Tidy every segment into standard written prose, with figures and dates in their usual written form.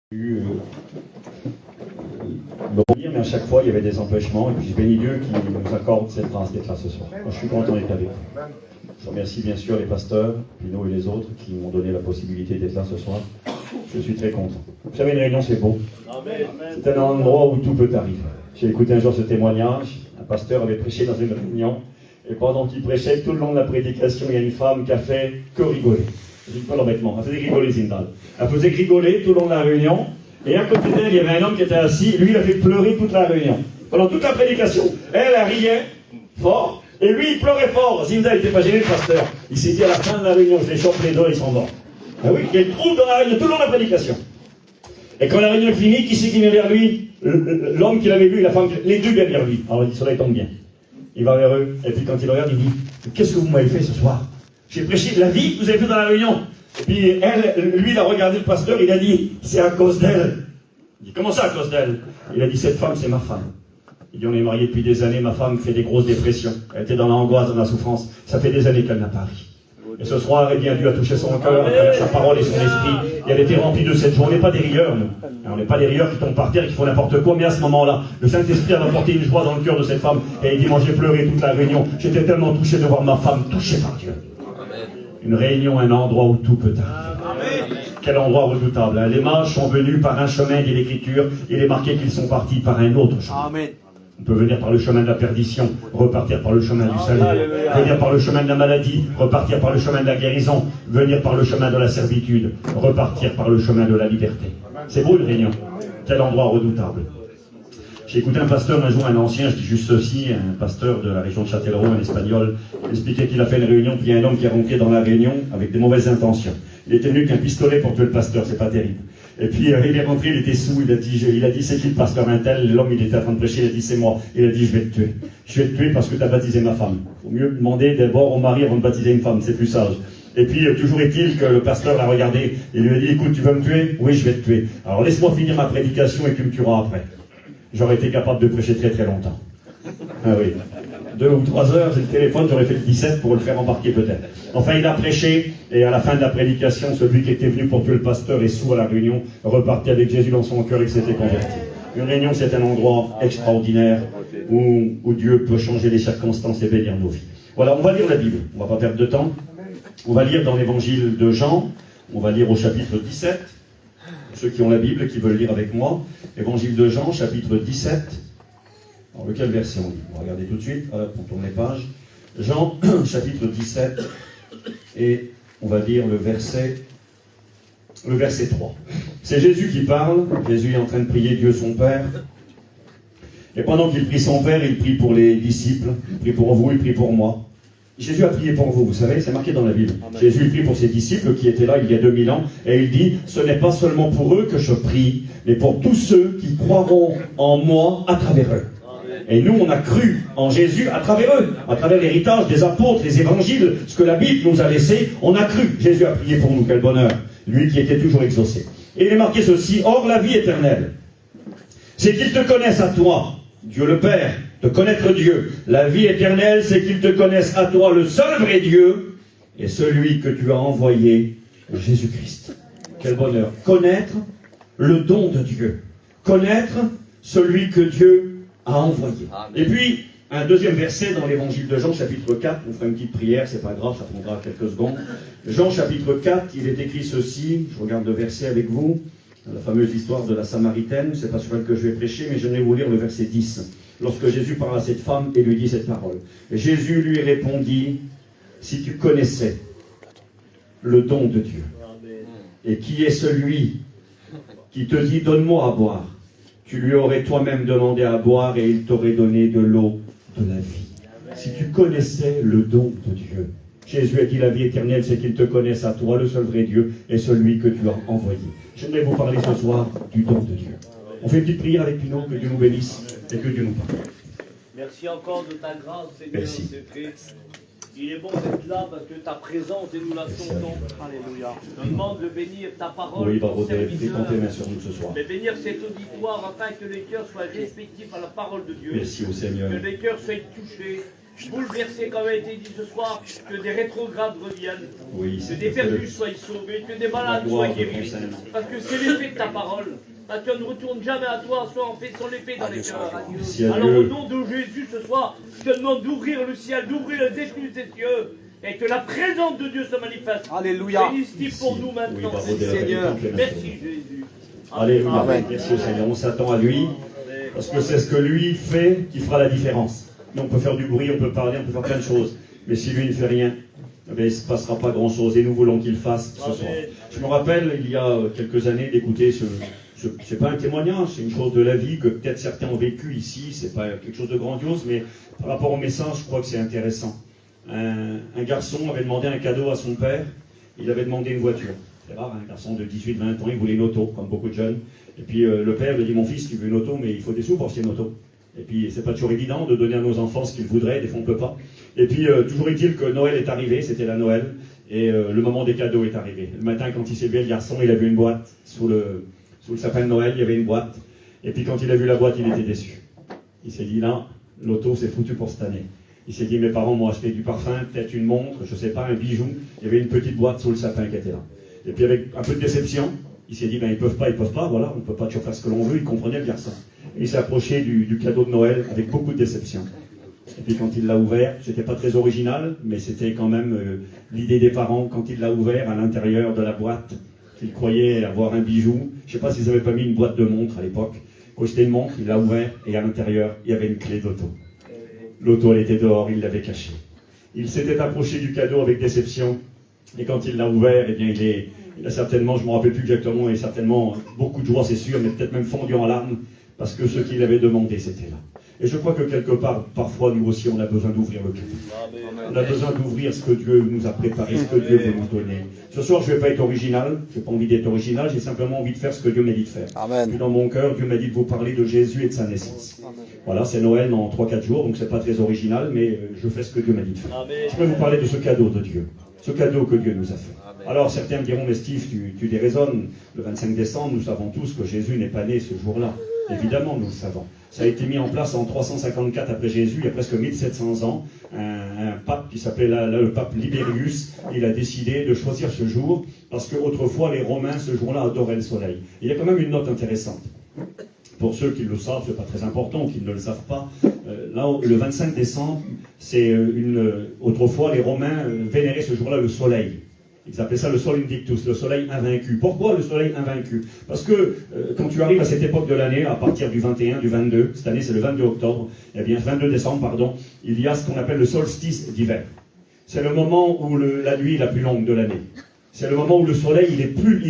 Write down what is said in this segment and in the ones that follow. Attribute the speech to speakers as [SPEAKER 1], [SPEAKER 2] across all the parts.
[SPEAKER 1] Mais à chaque fois il y avait des empêchements et puis je bénis Dieu qui nous accorde cette grâce d'être là ce soir. Moi, je suis content d'être avec vous. Je remercie bien sûr les pasteurs, Pino et les autres qui m'ont donné la possibilité d'être là ce soir. Je suis très content. Vous savez, une réunion c'est beau. C'est un endroit où tout peut arriver. J'ai écouté un jour ce témoignage. Un pasteur avait prêché dans une réunion et pendant qu'il prêchait, tout le long de la prédication, il y a une femme qui a fait que rigoler. Je dis pas l'embêtement, elle faisait rigoler Zindal. Elle faisait rigoler tout le long de la réunion. Et à côté d'elle, il y avait un homme qui était assis. Lui, il a fait pleurer toute la réunion. Pendant toute la prédication. Elle riait fort. Et lui, il pleurait fort. Zinda n'était pas gêné, le pasteur. Il s'est dit à la fin de la réunion, je les chope les deux, ils sont morts. Ah oui, il y a une trouble dans la réunion, tout le long de la prédication. Et quand la réunion est finie, qui c'est qui vient vers lui? L'homme qu'il avait vu et la femme, les deux viennent vers lui. Alors il dit, cela tombe bien. Il va vers eux. Et puis quand il regarde, il dit, qu'est-ce que vous m'avez fait ce soir? J'ai prêché la vie que vous avez fait dans la réunion. Et puis lui, il a regardé le pasteur, il a dit, c'est à cause d'elle. Il dit, comment ça à cause d'elle? Il a dit, cette femme, c'est ma femme. Il dit, on est mariés depuis des années, ma femme fait des grosses dépressions. Elle était dans l'angoisse, dans la souffrance. Ça fait des années qu'elle n'a pas ri. Et ce soir, eh bien, Dieu a touché son cœur, à travers sa parole et son esprit. Et elle était remplie de cette joie. On n'est pas des rieurs, nous. On n'est pas des rieurs qui tombent par terre et qui font n'importe quoi. Mais à ce moment-là, le Saint-Esprit a apporté une joie dans le cœur de cette femme. Et il dit, moi j'ai pleuré toute la réunion. J'étais tellement touché de voir ma femme touchée par Dieu. Une réunion, un endroit où tout peut arriver. Quel endroit redoutable. Les mages sont venus par un chemin, dit l'Écriture. Il est marqué qu'ils sont partis par un autre chemin. Amen. On peut venir par le chemin de la perdition, repartir par le chemin du salut. Venir par le chemin de la maladie, repartir par le chemin de la guérison. Venir par le chemin de la servitude, repartir par le chemin de la liberté. C'est beau une réunion. Quel endroit redoutable. J'ai écouté un pasteur un jour, un ancien, je dis juste ceci, un pasteur de la région de Châtellerault, un espagnol, il expliquait qu'il a fait une réunion, puis il y a un homme qui est rentré dans la réunion avec des mauvaises intentions. Il était venu qu'un pistolet pour tuer le pasteur, c'est pas terrible. Et puis il est rentré, il était sous, il a dit c'est qui le pasteur un tel? L'homme il était en train de prêcher, il a dit c'est moi. Il a dit je vais te tuer. Je vais te tuer parce que tu as baptisé ma femme. Il faut mieux demander d'abord au mari avant de baptiser une femme, c'est plus sage. Et puis, toujours est-il que le pasteur l'a regardé et lui a dit, écoute, tu veux me tuer? Oui, je vais te tuer. Alors laisse-moi finir ma prédication et tu me tueras après. J'aurais été capable de prêcher très très longtemps. Ah oui. 2 ou 3 heures, j'ai le téléphone, j'aurais fait le 17 pour le faire embarquer peut-être. Enfin, il a prêché, et à la fin de la prédication, celui qui était venu pour tuer le pasteur et sous à la réunion, repartit avec Jésus dans son cœur et s'était converti. Une réunion, c'est un endroit extraordinaire où Dieu peut changer les circonstances et bénir nos vies. Voilà, on va lire la Bible, on ne va pas perdre de temps. On va lire dans l'évangile de Jean, on va lire au chapitre 17. Ceux qui ont la Bible, qui veulent lire avec moi, évangile de Jean, chapitre 17. Alors, lequel verset on lit? On va regarder tout de suite, on tourne les pages. Jean, chapitre 17, et on va lire le verset 3. C'est Jésus qui parle, Jésus est en train de prier Dieu son Père. Et pendant qu'il prie son Père, il prie pour les disciples, il prie pour vous, il prie pour moi. Jésus a prié pour vous, vous savez, c'est marqué dans la Bible. Amen. Jésus il prie pour ses disciples qui étaient là il y a 2000 ans, et il dit, ce n'est pas seulement pour eux que je prie, mais pour tous ceux qui croiront en moi à travers eux. Amen. Et nous, on a cru en Jésus à travers eux, à travers l'héritage des apôtres, les évangiles, ce que la Bible nous a laissé, on a cru. Jésus a prié pour nous, quel bonheur, lui qui était toujours exaucé. Et il est marqué ceci, or la vie éternelle, c'est qu'ils te connaissent à toi, Dieu le Père, de connaître Dieu. La vie éternelle, c'est qu'ils te connaissent à toi, le seul vrai Dieu, et celui que tu as envoyé, Jésus-Christ. Quel bonheur. Connaître le don de Dieu. Connaître celui que Dieu a envoyé. Amen. Et puis, un deuxième verset dans l'évangile de Jean, chapitre 4. On fera une petite prière, c'est pas grave, ça prendra quelques secondes. Jean, chapitre 4, il est écrit ceci. Je regarde le verset avec vous. La fameuse histoire de la Samaritaine. C'est pas sur elle que je vais prêcher, mais je vais vous lire le verset 10. Lorsque Jésus parle à cette femme et lui dit cette parole. Et Jésus lui répondit, si tu connaissais le don de Dieu, et qui est celui qui te dit, donne-moi à boire, tu lui aurais toi-même demandé à boire et il t'aurait donné de l'eau de la vie. Si tu connaissais le don de Dieu. Jésus a dit, la vie éternelle, c'est qu'il te connaisse à toi, le seul vrai Dieu, et celui que tu as envoyé. J'aimerais vous parler ce soir du don de Dieu. On fait une petite prière avec Pino, que Dieu nous bénisse et que Dieu nous parle.
[SPEAKER 2] Merci encore de ta grâce, Seigneur.
[SPEAKER 1] Merci.
[SPEAKER 2] Il est bon d'être là parce que ta présence et nous la sentons. Alléluia. Je demande de bénir ta parole.
[SPEAKER 1] Oui, bravo, détends tes mains sur nous ce soir.
[SPEAKER 2] De bénir cet auditoire afin que les cœurs soient réceptifs à la parole de Dieu.
[SPEAKER 1] Merci au Seigneur.
[SPEAKER 2] Que les cœurs soient touchés bouleversé, comme a été dit ce soir, que des rétrogrades reviennent,
[SPEAKER 1] Oui,
[SPEAKER 2] que des perdus soient sauvés, que des malades soient guéris, parce que c'est l'effet de ta parole. Parce qu'on ne retourne jamais à toi, soit en fait son effet dans les cœurs. Alors au nom de Jésus ce soir, je te demande d'ouvrir le ciel, d'ouvrir les écluses des cieux, et que la présence de Dieu se manifeste.
[SPEAKER 3] Alléluia.
[SPEAKER 2] Bénis pour nous maintenant,
[SPEAKER 1] Oui,
[SPEAKER 2] Seigneur. Merci Jésus.
[SPEAKER 1] Alléluia.
[SPEAKER 3] Amen.
[SPEAKER 1] Merci au Seigneur. On s'attend à lui, parce que c'est ce que lui fait qui fera la différence. Nous, on peut faire du bruit, on peut parler, on peut faire plein de choses. Mais si lui ne fait rien, eh bien, il ne se passera pas grand-chose. Et nous voulons qu'il fasse ce soir. Je me rappelle, il y a quelques années, d'écouter c'est pas un témoignage, c'est une chose de la vie que peut-être certains ont vécu ici. C'est pas quelque chose de grandiose, mais par rapport au message, je crois que c'est intéressant. Un garçon avait demandé un cadeau à son père. Il avait demandé une voiture. C'est rare, un garçon de 18-20 ans, il voulait une auto, comme beaucoup de jeunes. Et puis le père lui dit, mon fils, tu veux une auto, mais il faut des sous pour acheter une auto. Et puis c'est pas toujours évident de donner à nos enfants ce qu'ils voudraient, des fois on peut pas. Et puis toujours est-il que Noël est arrivé, c'était la Noël, et le moment des cadeaux est arrivé. Le matin, quand il s'est levé, le garçon, il a vu une boîte sous le sapin de Noël, il y avait une boîte. Et puis quand il a vu la boîte, il était déçu. Il s'est dit, là, l'auto c'est foutu pour cette année. Il s'est dit, mes parents m'ont acheté du parfum, peut-être une montre, je sais pas, un bijou. Il y avait une petite boîte sous le sapin qui était là. Et puis avec un peu de déception, il s'est dit, ben ils peuvent pas, voilà, on peut pas toujours faire ce que l'on veut, il comprenait le garçon. Et il s'est approché du cadeau de Noël avec beaucoup de déception. Et puis quand il l'a ouvert, c'était pas très original, mais c'était quand même l'idée des parents, quand il l'a ouvert à l'intérieur de la boîte, qu'il croyait avoir un bijou. Je sais pas s'ils avaient pas mis une boîte de montre à l'époque. Quand c'était une montre, il l'a ouvert, et à l'intérieur, il y avait une clé d'auto. L'auto, elle était dehors, il l'avait cachée. Il s'était approché du cadeau avec déception, et quand il l'a ouvert, eh bien, il a certainement, je ne me rappelle plus exactement, et certainement beaucoup de joie, c'est sûr, mais peut-être même fondu en larmes, parce que ce qu'il avait demandé, c'était là. Et je crois que quelque part, parfois, nous aussi, on a besoin d'ouvrir le cadeau. On a besoin d'ouvrir ce que Dieu nous a préparé, ce que Dieu veut nous donner. Ce soir, je ne vais pas être original, je n'ai pas envie d'être original, j'ai simplement envie de faire ce que Dieu m'a dit de faire.
[SPEAKER 3] Amen.
[SPEAKER 1] Puis dans mon cœur, Dieu m'a dit de vous parler de Jésus et de sa naissance. Amen. Voilà, c'est Noël dans 3-4 jours, donc c'est pas très original, mais je fais ce que Dieu m'a dit de faire. Amen. Je vais vous parler de ce cadeau de Dieu, ce cadeau que Dieu nous a fait. Amen. Alors certains me diront, mais Steve, tu déraisonnes, le 25 décembre, nous savons tous que Jésus n'est pas né ce jour-là. Évidemment, nous le savons. Ça a été mis en place en 354 après Jésus, il y a presque 1700 ans. Un pape qui s'appelait le pape Libérius, il a décidé de choisir ce jour, parce qu'autrefois les Romains, ce jour-là, adoraient le soleil. Il y a quand même une note intéressante. Pour ceux qui le savent, c'est pas très important, qui ne le savent pas. Là, le 25 décembre, c'est autrefois les Romains vénéraient ce jour-là le soleil. Ils appelaient ça le sol invictus, le soleil invaincu. Pourquoi le soleil invaincu? Parce que quand tu arrives à cette époque de l'année, à partir du 21, du 22, cette année c'est le 22 octobre, eh bien 22 décembre, pardon, il y a ce qu'on appelle le solstice d'hiver. C'est le moment où la nuit est la plus longue de l'année. C'est le moment où le soleil il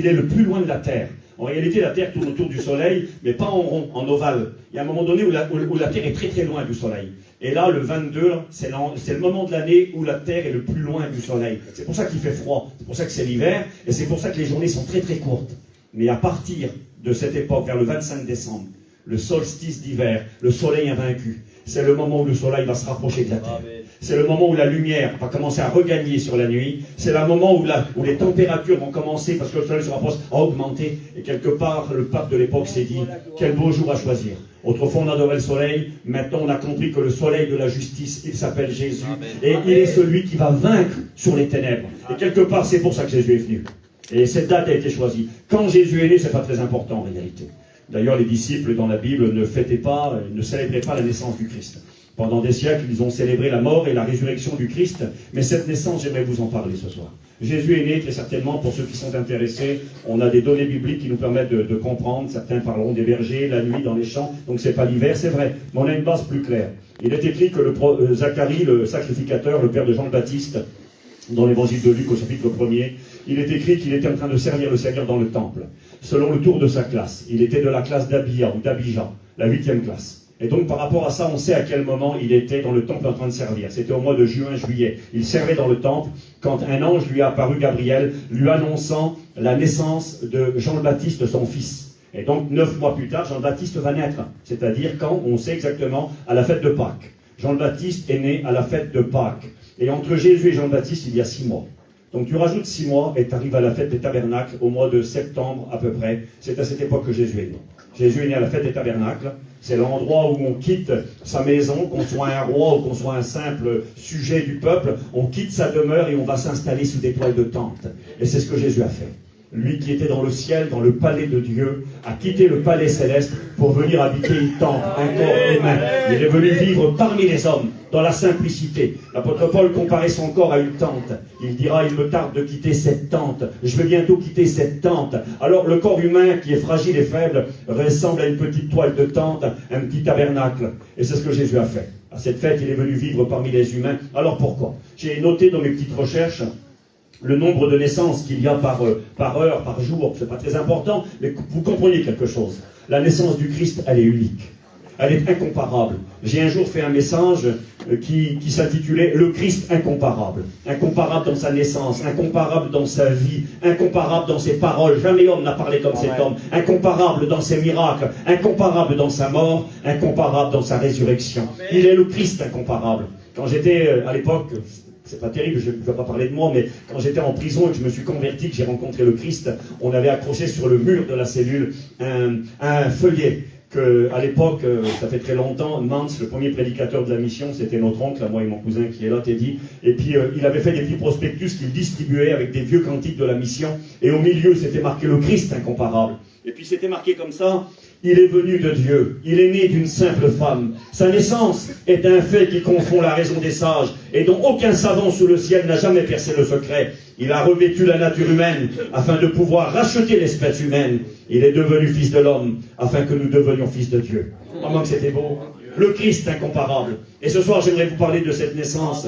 [SPEAKER 1] est le plus loin de la Terre. En réalité, la Terre tourne autour du soleil, mais pas en rond, en ovale. Il y a un moment donné où la Terre est très très loin du soleil. Et là, le 22, c'est le moment de l'année où la Terre est le plus loin du soleil. C'est pour ça qu'il fait froid, c'est pour ça que c'est l'hiver, et c'est pour ça que les journées sont très très courtes. Mais à partir de cette époque, vers le 25 décembre, le solstice d'hiver, le soleil invaincu, c'est le moment où le soleil va se rapprocher de la Terre. C'est le moment où la lumière va commencer à regagner sur la nuit. C'est le moment où les températures vont commencer, parce que le soleil se rapproche, à augmenter. Et quelque part, le pape de l'époque s'est dit, quel beau jour à choisir. Autrefois, on adorait le soleil. Maintenant, on a compris que le soleil de la justice, il s'appelle Jésus. Et il est celui qui va vaincre sur les ténèbres. Et quelque part, c'est pour ça que Jésus est venu. Et cette date a été choisie. Quand Jésus est né, c'est pas très important en réalité. D'ailleurs, les disciples dans la Bible ne fêtaient pas, ne célébraient pas la naissance du Christ. Pendant des siècles, ils ont célébré la mort et la résurrection du Christ. Mais cette naissance, j'aimerais vous en parler ce soir. Jésus est né, très certainement, pour ceux qui sont intéressés. On a des données bibliques qui nous permettent de comprendre. Certains parleront des bergers, la nuit, dans les champs. Donc c'est pas l'hiver, c'est vrai. Mais on a une base plus claire. Il est écrit que Zacharie, le sacrificateur, le père de Jean le Baptiste, dans l'évangile de Luc au chapitre 1er, il est écrit qu'il était en train de servir le Seigneur dans le temple. Selon le tour de sa classe. Il était de la classe d'Abia ou d'Abija, la 8e classe. Et donc par rapport à ça, on sait à quel moment il était dans le temple en train de servir. C'était au mois de juin-juillet. Il servait dans le temple quand un ange lui a apparu, Gabriel, lui annonçant la naissance de Jean le Baptiste, son fils. Et donc 9 mois plus tard, Jean le Baptiste va naître. C'est-à-dire quand on sait exactement à la fête de Pâques. Jean le Baptiste est né à la fête de Pâques. Et entre Jésus et Jean le Baptiste, il y a 6 mois. Donc tu rajoutes 6 mois et tu arrives à la fête des tabernacles au mois de septembre à peu près. C'est à cette époque que Jésus est né. Jésus est né à la fête des tabernacles. C'est l'endroit où on quitte sa maison, qu'on soit un roi ou qu'on soit un simple sujet du peuple. On quitte sa demeure et on va s'installer sous des toiles de tente. Et c'est ce que Jésus a fait. Lui qui était dans le ciel, dans le palais de Dieu, a quitté le palais céleste pour venir habiter une tente, un corps humain. Il est venu vivre parmi les hommes, dans la simplicité. L'apôtre Paul comparait son corps à une tente. Il dira, il me tarde de quitter cette tente. Je vais bientôt quitter cette tente. Alors le corps humain, qui est fragile et faible, ressemble à une petite toile de tente, un petit tabernacle. Et c'est ce que Jésus a fait. À cette fête, il est venu vivre parmi les humains. Alors pourquoi? J'ai noté dans mes petites recherches le nombre de naissances qu'il y a par heure, par jour. C'est pas très important, mais vous comprenez quelque chose. La naissance du Christ, elle est unique. Elle est incomparable. J'ai un jour fait un message qui s'intitulait « Le Christ incomparable ». Incomparable dans sa naissance, incomparable dans sa vie, incomparable dans ses paroles. Jamais homme n'a parlé comme cet homme. Incomparable dans ses miracles, incomparable dans sa mort, incomparable dans sa résurrection. Il est le Christ incomparable. Quand j'étais à l'époque... C'est pas terrible, je ne vais pas parler de moi, mais quand j'étais en prison et que je me suis converti, que j'ai rencontré le Christ, on avait accroché sur le mur de la cellule un feuillet que, à l'époque, ça fait très longtemps, Mans, le premier prédicateur de la mission, c'était notre oncle, moi et mon cousin qui est là, Teddy, et puis il avait fait des petits prospectus qu'il distribuait avec des vieux cantiques de la mission, et au milieu, c'était marqué le Christ incomparable. Et puis c'était marqué comme ça, il est venu de Dieu, il est né d'une simple femme. Sa naissance est un fait qui confond la raison des sages et dont aucun savant sous le ciel n'a jamais percé le secret. Il a revêtu la nature humaine afin de pouvoir racheter l'espèce humaine. Il est devenu fils de l'homme afin que nous devenions fils de Dieu. Vraiment que c'était beau. Le Christ incomparable. Et ce soir, j'aimerais vous parler de cette naissance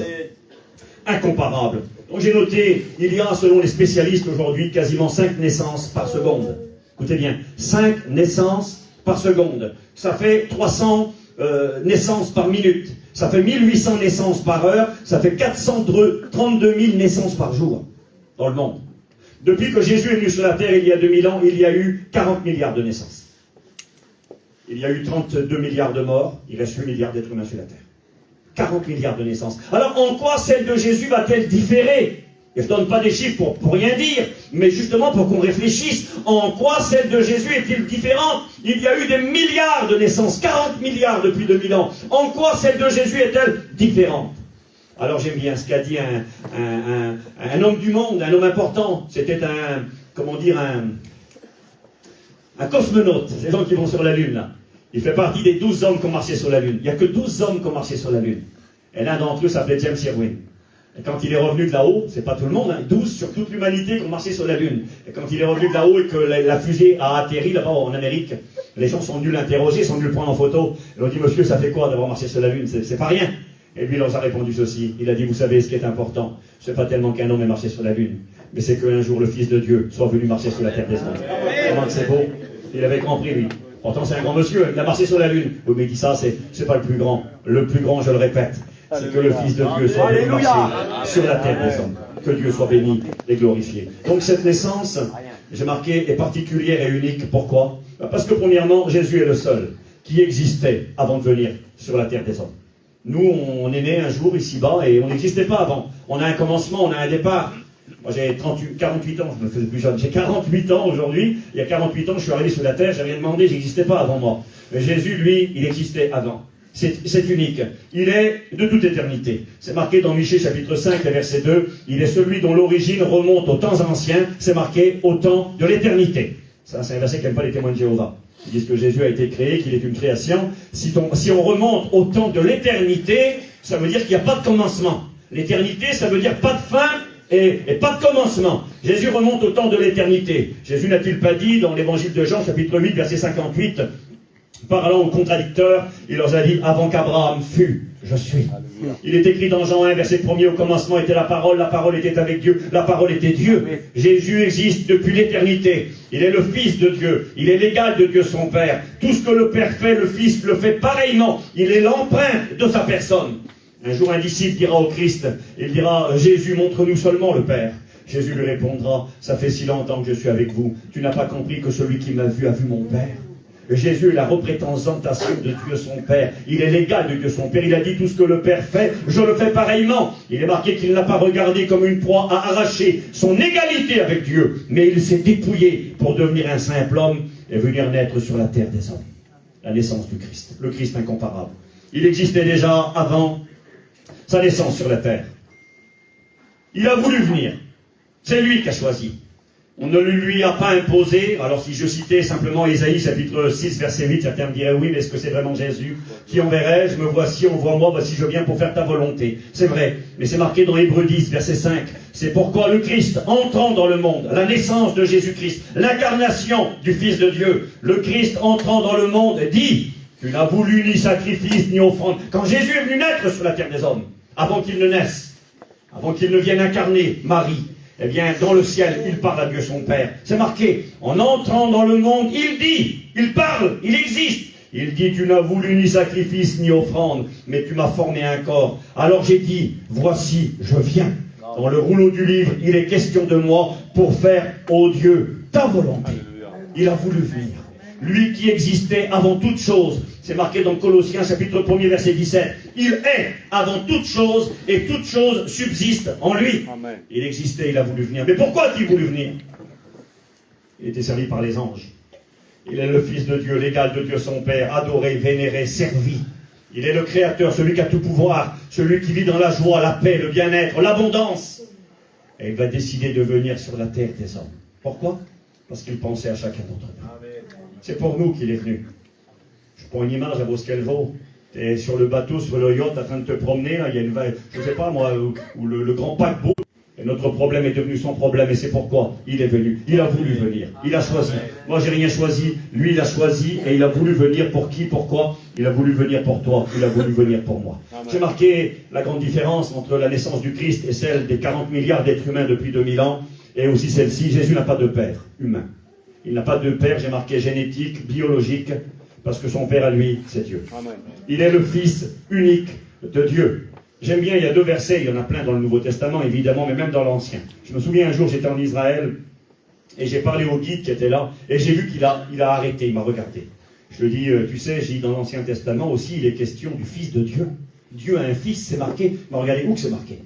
[SPEAKER 1] incomparable. Donc j'ai noté, il y a, selon les spécialistes aujourd'hui, quasiment 5 naissances par seconde. Écoutez bien, 5 naissances par seconde. Ça fait 300 naissances par minute. Ça fait 1800 naissances par heure. Ça fait 432 000 naissances par jour dans le monde. Depuis que Jésus est venu sur la terre il y a 2000 ans, il y a eu 40 milliards de naissances. Il y a eu 32 milliards de morts. Il reste 8 milliards d'êtres humains sur la terre. 40 milliards de naissances. Alors en quoi celle de Jésus va-t-elle différer? Et je ne donne pas des chiffres pour rien dire, mais justement pour qu'on réfléchisse. En quoi celle de Jésus est-il différente? Il y a eu des milliards de naissances, 40 milliards depuis 2000 ans. En quoi celle de Jésus est-elle différente? Alors j'aime bien ce qu'a dit un homme du monde, un homme important. C'était un cosmonaute, ces gens qui vont sur la Lune là. Il fait partie des 12 hommes qui ont marché sur la Lune. Il n'y a que 12 hommes qui ont marché sur la Lune. Et l'un d'entre eux s'appelait James Irwin. Et quand il est revenu de là-haut, c'est pas tout le monde, 12 sur toute l'humanité qui ont marché sur la Lune. Et quand il est revenu de là-haut et que la fusée a atterri là-bas en Amérique, les gens sont venus l'interroger, sont venus le prendre en photo. Ils ont dit, monsieur, ça fait quoi d'avoir marché sur la Lune? C'est pas rien. Et lui, il leur a répondu ceci. Il a dit, vous savez, ce qui est important, c'est pas tellement qu'un homme ait marché sur la Lune, mais c'est qu'un jour le Fils de Dieu soit venu marcher sur la terre des hommes. Comment c'est beau? Il avait compris, lui. Pourtant, c'est un grand monsieur, il a marché sur la Lune. Oui, mais il dit ça, c'est pas le plus grand. Le plus grand, je le répète, c'est que le Fils de Dieu soit venu marcher sur la terre des hommes. Que Dieu soit béni et glorifié. Donc cette naissance, j'ai marqué, est particulière et unique. Pourquoi? Parce que premièrement, Jésus est le seul qui existait avant de venir sur la terre des hommes. Nous, on est né un jour ici-bas et on n'existait pas avant. On a un commencement, on a un départ. Moi, j'ai 48 ans, je me faisais plus jeune. J'ai 48 ans aujourd'hui. Il y a 48 ans, je suis arrivé sur la terre, j'avais demandé, j'existais pas avant moi. Mais Jésus, lui, il existait avant. C'est unique. Il est de toute éternité. C'est marqué dans Michée chapitre 5, verset 2. Il est celui dont l'origine remonte aux temps anciens. C'est marqué au temps de l'éternité. Ça, c'est un verset qu'aiment pas les témoins de Jéhovah. Ils disent que Jésus a été créé, qu'il est une création. Si on remonte au temps de l'éternité, ça veut dire qu'il n'y a pas de commencement. L'éternité, ça veut dire pas de fin et pas de commencement. Jésus remonte au temps de l'éternité. Jésus n'a-t-il pas dit dans l'évangile de Jean, chapitre 8, verset 58, parlant aux contradicteurs, il leur a dit, avant qu'Abraham fût, je suis. Il est écrit dans Jean 1, verset 1er, au commencement était la parole était avec Dieu, la parole était Dieu. Jésus existe depuis l'éternité. Il est le Fils de Dieu. Il est l'égal de Dieu son Père. Tout ce que le Père fait, le Fils le fait pareillement. Il est l'empreinte de sa personne. Un jour, un disciple dira au Christ, il dira, Jésus, montre-nous seulement le Père. Jésus lui répondra, ça fait si longtemps que je suis avec vous. Tu n'as pas compris que celui qui m'a vu a vu mon Père. Jésus est la représentation de Dieu son Père. Il est l'égal de Dieu son Père. Il a dit tout ce que le Père fait, je le fais pareillement. Il est marqué qu'il n'a pas regardé comme une proie à arracher son égalité avec Dieu, mais il s'est dépouillé pour devenir un simple homme et venir naître sur la terre des hommes. La naissance du Christ, le Christ incomparable. Il existait déjà avant sa naissance sur la terre. Il a voulu venir. C'est lui qui a choisi. On ne lui a pas imposé. Alors si je citais simplement Ésaïe chapitre 6 verset 8, certains me diraient oui, mais est-ce que c'est vraiment Jésus qui enverrai? Je me voici, envoie-moi, voici je viens pour faire ta volonté. C'est vrai, mais c'est marqué dans Hébreux 10 verset 5. C'est pourquoi le Christ, entrant dans le monde, la naissance de Jésus-Christ, l'incarnation du Fils de Dieu, le Christ entrant dans le monde dit: tu n'as voulu ni sacrifice ni offrande. Quand Jésus est venu naître sur la terre des hommes, avant qu'il ne naisse, avant qu'il ne vienne incarner Marie, eh bien, dans le ciel, il parle à Dieu son Père. C'est marqué, en entrant dans le monde, il dit, il parle, il existe. Il dit, tu n'as voulu ni sacrifice ni offrande, mais tu m'as formé un corps. Alors j'ai dit, voici, je viens. Dans le rouleau du livre, il est question de moi pour faire, ô Dieu, ta volonté. Il a voulu venir. Lui qui existait avant toute chose. C'est marqué dans Colossiens chapitre 1er verset 17. Il est avant toute chose et toute chose subsiste en lui. Amen. Il existait, il a voulu venir. Mais pourquoi a-t-il voulu venir? Il était servi par les anges. Il est le Fils de Dieu, l'égal de Dieu son Père, adoré, vénéré, servi. Il est le Créateur, celui qui a tout pouvoir, celui qui vit dans la joie, la paix, le bien-être, l'abondance. Et il va décider de venir sur la terre des hommes. Pourquoi? Parce qu'il pensait à chacun d'entre nous. C'est pour nous qu'il est venu. Je prends une image à Boscalvo. Tu es sur le bateau, sur le yacht, en train de te promener. Là, il y a une, je ne sais pas moi, où le grand paquebot. Et notre problème est devenu son problème. Et c'est pourquoi il est venu. Il a voulu venir. Il a choisi. Moi, j'ai rien choisi. Lui, il a choisi. Et il a voulu venir pour qui? Pourquoi? Il a voulu venir pour toi. Il a voulu venir pour moi. J'ai marqué la grande différence entre la naissance du Christ et celle des 40 milliards d'êtres humains depuis 2000 ans. Et aussi celle-ci. Jésus n'a pas de père humain. Il n'a pas de père, j'ai marqué génétique, biologique, parce que son père à lui, c'est Dieu. Amen. Il est le Fils unique de Dieu. J'aime bien, il y a 2 versets, il y en a plein dans le Nouveau Testament, évidemment, mais même dans l'Ancien. Je me souviens un jour, j'étais en Israël, et j'ai parlé au guide qui était là, et j'ai vu qu'il a arrêté, il m'a regardé. Je lui dis, tu sais, j'ai dit dans l'Ancien Testament aussi, il est question du Fils de Dieu. Dieu a un fils, c'est marqué. Mais regardez où que c'est marqué?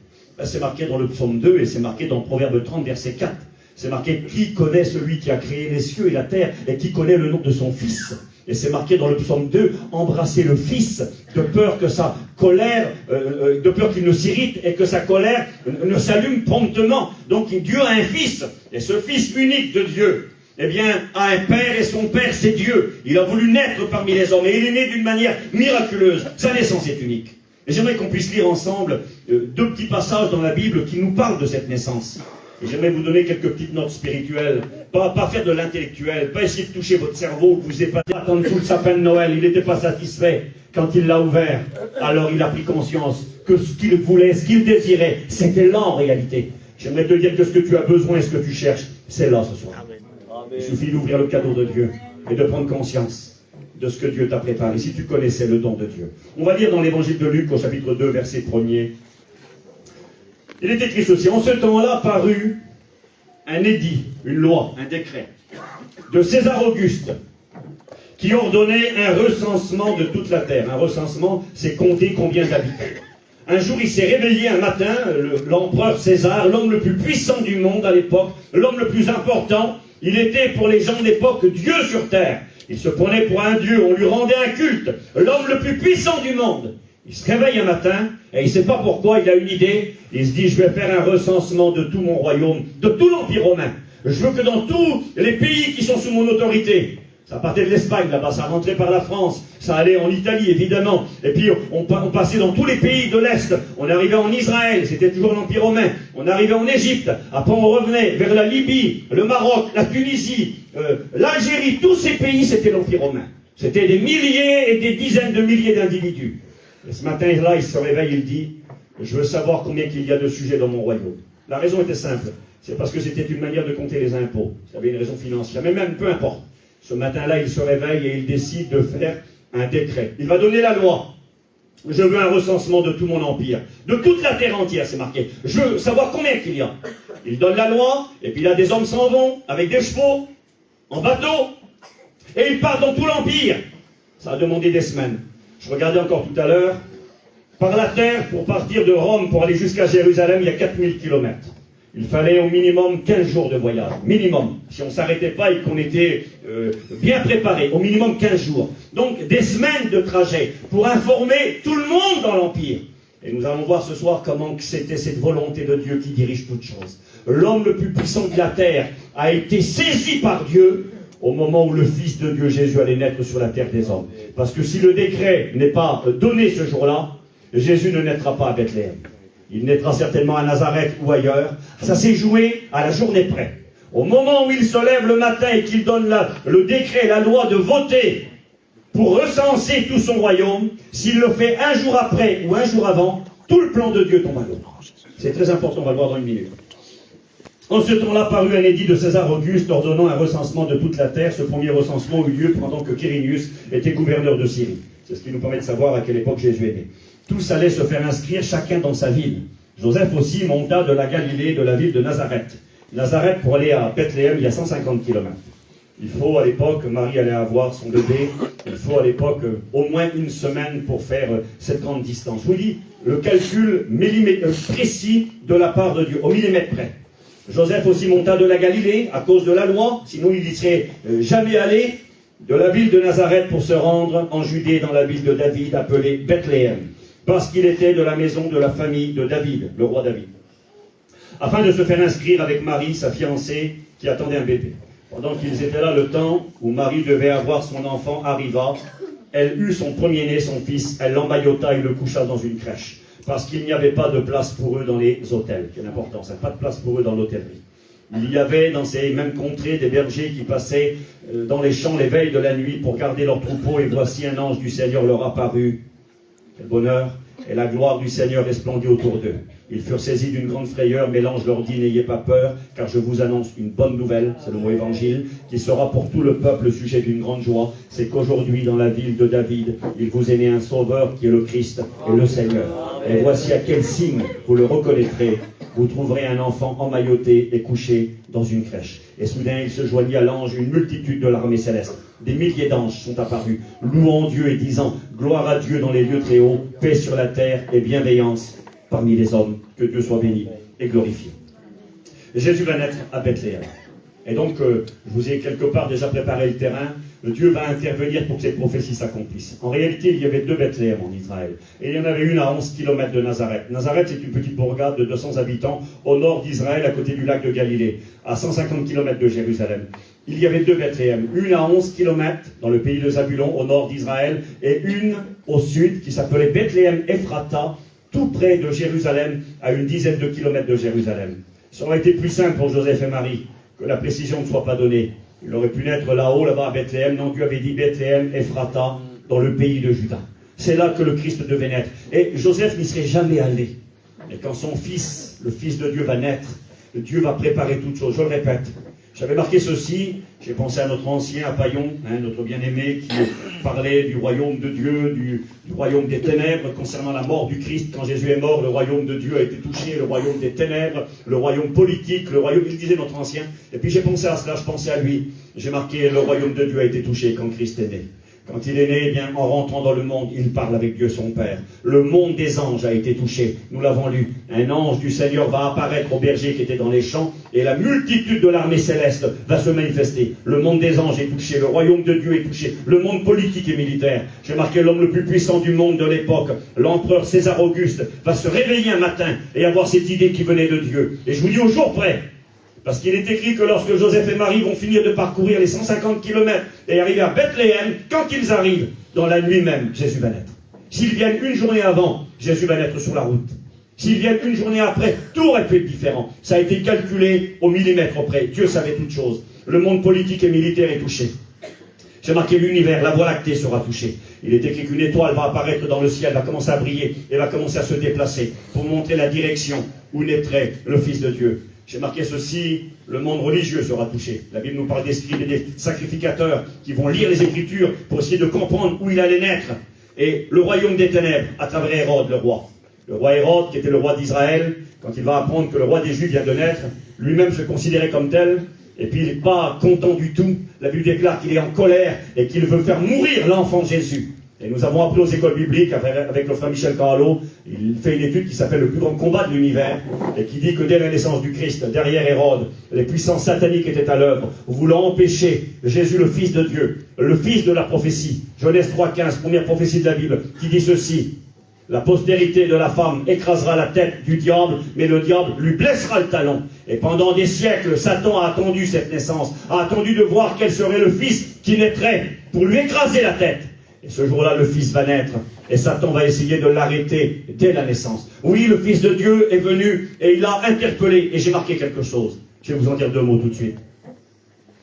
[SPEAKER 1] C'est marqué dans le psaume 2, et c'est marqué dans Proverbe 30, verset 4. C'est marqué, qui connaît celui qui a créé les cieux et la terre, et qui connaît le nom de son fils? Et c'est marqué dans le psaume 2, embrasser le fils, de peur que sa colère, de peur qu'il ne s'irrite, et que sa colère ne s'allume promptement. Donc Dieu a un fils, et ce fils unique de Dieu, eh bien, a un père, et son père c'est Dieu. Il a voulu naître parmi les hommes, et il est né d'une manière miraculeuse. Sa naissance est unique. Et j'aimerais qu'on puisse lire ensemble 2 petits passages dans la Bible qui nous parlent de cette naissance. Et j'aimerais vous donner quelques petites notes spirituelles. Pas faire de l'intellectuel, pas essayer de toucher votre cerveau, vous épatez, attendre tout le sapin de Noël. Il n'était pas satisfait quand il l'a ouvert. Alors il a pris conscience que ce qu'il voulait, ce qu'il désirait, c'était là en réalité. J'aimerais te dire que ce que tu as besoin et ce que tu cherches, c'est là ce soir. Il suffit d'ouvrir le cadeau de Dieu et de prendre conscience de ce que Dieu t'a préparé, si tu connaissais le don de Dieu. On va lire dans l'évangile de Luc au chapitre 2, verset 1er. Il est écrit ceci: en ce temps-là parut un édit, une loi, un décret de César Auguste qui ordonnait un recensement de toute la terre. Un recensement, c'est compter combien d'habitants. Un jour, il s'est réveillé un matin, l'empereur César, l'homme le plus puissant du monde à l'époque, l'homme le plus important. Il était pour les gens de l'époque Dieu sur terre. Il se prenait pour un dieu, on lui rendait un culte. L'homme le plus puissant du monde. Il se réveille un matin, et il ne sait pas pourquoi, il a une idée. Il se dit, je vais faire un recensement de tout mon royaume, de tout l'Empire romain. Je veux que dans tous les pays qui sont sous mon autorité, ça partait de l'Espagne là-bas, ça rentrait par la France, ça allait en Italie évidemment, et puis on passait dans tous les pays de l'Est, on arrivait en Israël, c'était toujours l'Empire romain, on arrivait en Égypte, après on revenait vers la Libye, le Maroc, la Tunisie, l'Algérie, tous ces pays c'était l'Empire romain. C'était des milliers et des dizaines de milliers d'individus. Et ce matin-là, il se réveille, il dit, je veux savoir combien qu'il y a de sujets dans mon royaume. La raison était simple, c'est parce que c'était une manière de compter les impôts. Ça avait une raison financière, mais même peu importe. Ce matin-là, il se réveille et il décide de faire un décret. Il va donner la loi. Je veux un recensement de tout mon empire, de toute la terre entière, c'est marqué. Je veux savoir combien qu'il y a. Il donne la loi, et puis là, des hommes s'en vont, avec des chevaux, en bateau. Et il part dans tout l'Empire. Ça a demandé des semaines. Je regardais encore tout à l'heure. Par la terre, pour partir de Rome, pour aller jusqu'à Jérusalem, il y a 4000 kilomètres. Il fallait au minimum 15 jours de voyage. Minimum. Si on ne s'arrêtait pas et qu'on était bien préparé. Au minimum 15 jours. Donc des semaines de trajet pour informer tout le monde dans l'Empire. Et nous allons voir ce soir comment c'était cette volonté de Dieu qui dirige toutes choses. L'homme le plus puissant de la terre a été saisi par Dieu au moment où le Fils de Dieu Jésus allait naître sur la terre des hommes. Parce que si le décret n'est pas donné ce jour-là, Jésus ne naîtra pas à Bethléem. Il naîtra certainement à Nazareth ou ailleurs. Ça s'est joué à la journée près. Au moment où il se lève le matin et qu'il donne le décret, la loi de voter pour recenser tout son royaume, s'il le fait un jour après ou un jour avant, tout le plan de Dieu tombe à l'eau. C'est très important, on va le voir dans une minute. En ce temps-là, parut un édit de César Auguste ordonnant un recensement de toute la terre. Ce premier recensement eut lieu pendant que Quirinius était gouverneur de Syrie. C'est ce qui nous permet de savoir à quelle époque Jésus est né. Tous allaient se faire inscrire, chacun dans sa ville. Joseph aussi monta de la Galilée, de la ville de Nazareth. Nazareth, pour aller à Bethléem, il y a 150 km. Il faut à l'époque, Marie allait avoir son bébé, il faut à l'époque au moins une semaine pour faire cette grande distance. Je vous dis, le calcul précis de la part de Dieu, au millimètre près. Joseph aussi monta de la Galilée à cause de la loi, sinon il n'y serait jamais allé, de la ville de Nazareth pour se rendre en Judée dans la ville de David appelée Bethléem, parce qu'il était de la maison de la famille de David, le roi David, afin de se faire inscrire avec Marie, sa fiancée, qui attendait un bébé. Pendant qu'ils étaient là, le temps où Marie devait avoir son enfant arriva. Elle eut son premier-né, son fils, elle l'emmaillota et le coucha dans une crèche, parce qu'il n'y avait pas de place pour eux dans les hôtels. Quelle importance, il n'y a pas de place pour eux dans l'hôtellerie. Il y avait dans ces mêmes contrées des bergers qui passaient dans les champs les veilles de la nuit pour garder leurs troupeaux, et voici un ange du Seigneur leur apparut. Quel bonheur! Et la gloire du Seigneur resplendit autour d'eux. Ils furent saisis d'une grande frayeur, mais l'ange leur dit, n'ayez pas peur, car je vous annonce une bonne nouvelle, c'est le mot évangile, qui sera pour tout le peuple le sujet d'une grande joie. C'est qu'aujourd'hui, dans la ville de David, il vous est né un sauveur qui est le Christ et le Seigneur. Et voici à quel signe vous le reconnaîtrez. Vous trouverez un enfant emmailloté et couché dans une crèche. Et soudain, il se joignit à l'ange une multitude de l'armée céleste. Des milliers d'anges sont apparus, louant Dieu et disant, gloire à Dieu dans les lieux très hauts, paix sur la terre et bienveillance parmi les hommes. Que Dieu soit béni et glorifié. Jésus va naître à Bethléem. Et donc, je vous ai quelque part déjà préparé le terrain. Dieu va intervenir pour que cette prophétie s'accomplisse. En réalité, il y avait 2 Bethléem en Israël. Et il y en avait une à 11 km de Nazareth. Nazareth, c'est une petite bourgade de 200 habitants au nord d'Israël, à côté du lac de Galilée, à 150 km de Jérusalem. Il y avait 2 Bethléem. Une à 11 km dans le pays de Zabulon, au nord d'Israël, et une au sud, qui s'appelait Bethléem Ephrata, tout près de Jérusalem, à une dizaine de kilomètres de Jérusalem. Ça aurait été plus simple pour Joseph et Marie que la précision ne soit pas donnée. Il aurait pu naître là-haut, là-bas à Bethléem. Non, Dieu avait dit Bethléem, Ephrata, dans le pays de Juda. C'est là que le Christ devait naître. Et Joseph n'y serait jamais allé. Et quand son fils, le fils de Dieu, va naître, Dieu va préparer toutes choses. Je le répète. J'avais marqué ceci, j'ai pensé à notre ancien, à Paillon, notre bien-aimé, qui parlait du royaume de Dieu, du royaume des ténèbres, concernant la mort du Christ. Quand Jésus est mort, le royaume de Dieu a été touché, le royaume des ténèbres, le royaume politique, le royaume, il disait notre ancien. Et puis j'ai pensé à cela, je pensais à lui. J'ai marqué, le royaume de Dieu a été touché quand Christ est né. Quand il est né, eh bien, en rentrant dans le monde, il parle avec Dieu son Père. Le monde des anges a été touché. Nous l'avons lu. Un ange du Seigneur va apparaître au berger qui était dans les champs, et la multitude de l'armée céleste va se manifester. Le monde des anges est touché. Le royaume de Dieu est touché. Le monde politique et militaire. J'ai marqué l'homme le plus puissant du monde de l'époque. L'empereur César Auguste va se réveiller un matin et avoir cette idée qui venait de Dieu. Et je vous dis au jour près, parce qu'il est écrit que lorsque Joseph et Marie vont finir de parcourir les 150 km et arriver à Bethléem, quand ils arrivent, dans la nuit même, Jésus va naître. S'ils viennent une journée avant, Jésus va naître sur la route. S'ils viennent une journée après, tout aurait pu être différent. Ça a été calculé au millimètre près. Dieu savait toutes choses. Le monde politique et militaire est touché. J'ai marqué l'univers, la Voie lactée sera touchée. Il est écrit qu'une étoile va apparaître dans le ciel, va commencer à briller et va commencer à se déplacer pour montrer la direction où naîtrait le Fils de Dieu. J'ai marqué ceci, le monde religieux sera touché. La Bible nous parle des scribes et des sacrificateurs qui vont lire les Écritures pour essayer de comprendre où il allait naître. Et le royaume des ténèbres, à travers Hérode, le roi. Le roi Hérode, qui était le roi d'Israël, quand il va apprendre que le roi des Juifs vient de naître, lui-même se considérait comme tel, Et puis il n'est pas content du tout. La Bible déclare qu'il est en colère et qu'il veut faire mourir l'enfant de Jésus. Et nous avons appelé aux écoles bibliques, avec le frère Michel Carlo, il fait une étude qui s'appelle le plus grand combat de l'univers, et qui dit que dès la naissance du Christ, derrière Hérode, les puissances sataniques étaient à l'œuvre, voulant empêcher Jésus, le Fils de Dieu, le Fils de la prophétie. Genèse 3,15, première prophétie de la Bible, qui dit ceci: la postérité de la femme écrasera la tête du diable, mais le diable lui blessera le talon. Et pendant des siècles, Satan a attendu cette naissance, a attendu de voir quel serait le Fils qui naîtrait pour lui écraser la tête. Et ce jour-là, le Fils va naître, et Satan va essayer de l'arrêter dès la naissance. Oui, le Fils de Dieu est venu, et il a interpellé, et j'ai marqué quelque chose. Je vais vous en dire 2 mots tout de suite.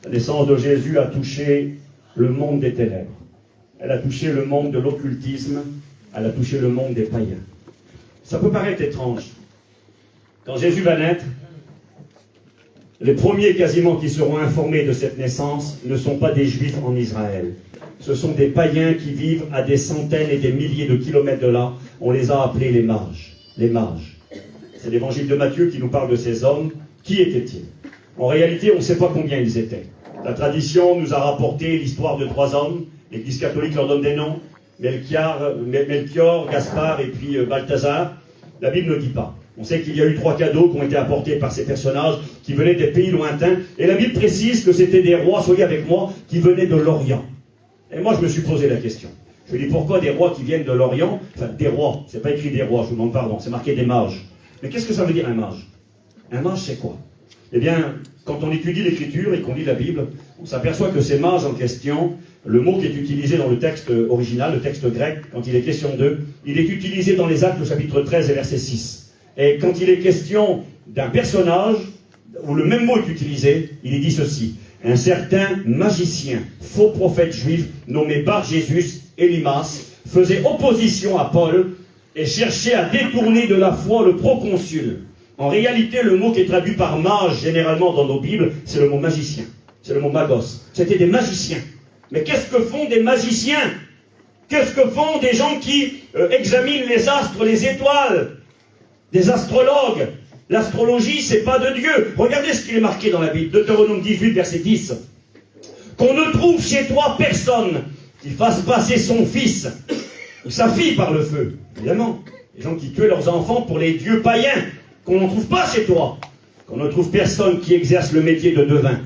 [SPEAKER 1] La naissance de Jésus a touché le monde des ténèbres. Elle a touché le monde de l'occultisme, elle a touché le monde des païens. Ça peut paraître étrange. Quand Jésus va naître, les premiers quasiment qui seront informés de cette naissance ne sont pas des Juifs en Israël. Ce sont des païens qui vivent à des centaines et des milliers de kilomètres de là. On les a appelés les mages. Les mages. C'est l'évangile de Matthieu qui nous parle de ces hommes. Qui étaient-ils? En réalité, on ne sait pas combien ils étaient. La tradition nous a rapporté l'histoire de 3 hommes. L'Église catholique leur donne des noms. Melchior, Gaspard et puis Balthazar. La Bible ne dit pas. On sait qu'il y a eu 3 cadeaux qui ont été apportés par ces personnages qui venaient des pays lointains. Et la Bible précise que c'était des rois, soyez avec moi, qui venaient de l'Orient. Et moi, je me suis posé la question. Je me dis, pourquoi des rois qui viennent de l'Orient? Enfin, des rois, c'est pas écrit des rois, je vous demande pardon, c'est marqué des mages. Mais qu'est-ce que ça veut dire un mage? Un mage, c'est quoi? Eh bien, quand on étudie l'Écriture et qu'on lit la Bible, on s'aperçoit que ces mages en question, le mot qui est utilisé dans le texte original, le texte grec, quand il est question d'eux, il est utilisé dans les Actes au chapitre 13 et verset 6. Et quand il est question d'un personnage, où le même mot est utilisé, il est dit ceci: un certain magicien, faux prophète juif, nommé Bar-Jésus, Élymas, faisait opposition à Paul et cherchait à détourner de la foi le proconsul. En réalité, le mot qui est traduit par mage, généralement dans nos Bibles, c'est le mot magicien. C'est le mot magos. C'était des magiciens. Mais qu'est-ce que font des magiciens? Qu'est-ce que font des gens qui examinent les astres, les étoiles? Des astrologues. L'astrologie, c'est pas de Dieu. Regardez ce qu'il est marqué dans la Bible. Deutéronome 18, verset 10. Qu'on ne trouve chez toi personne qui fasse passer son fils ou sa fille par le feu. Évidemment, les gens qui tuaient leurs enfants pour les dieux païens. Qu'on n'en trouve pas chez toi. Qu'on ne trouve personne qui exerce le métier de devin.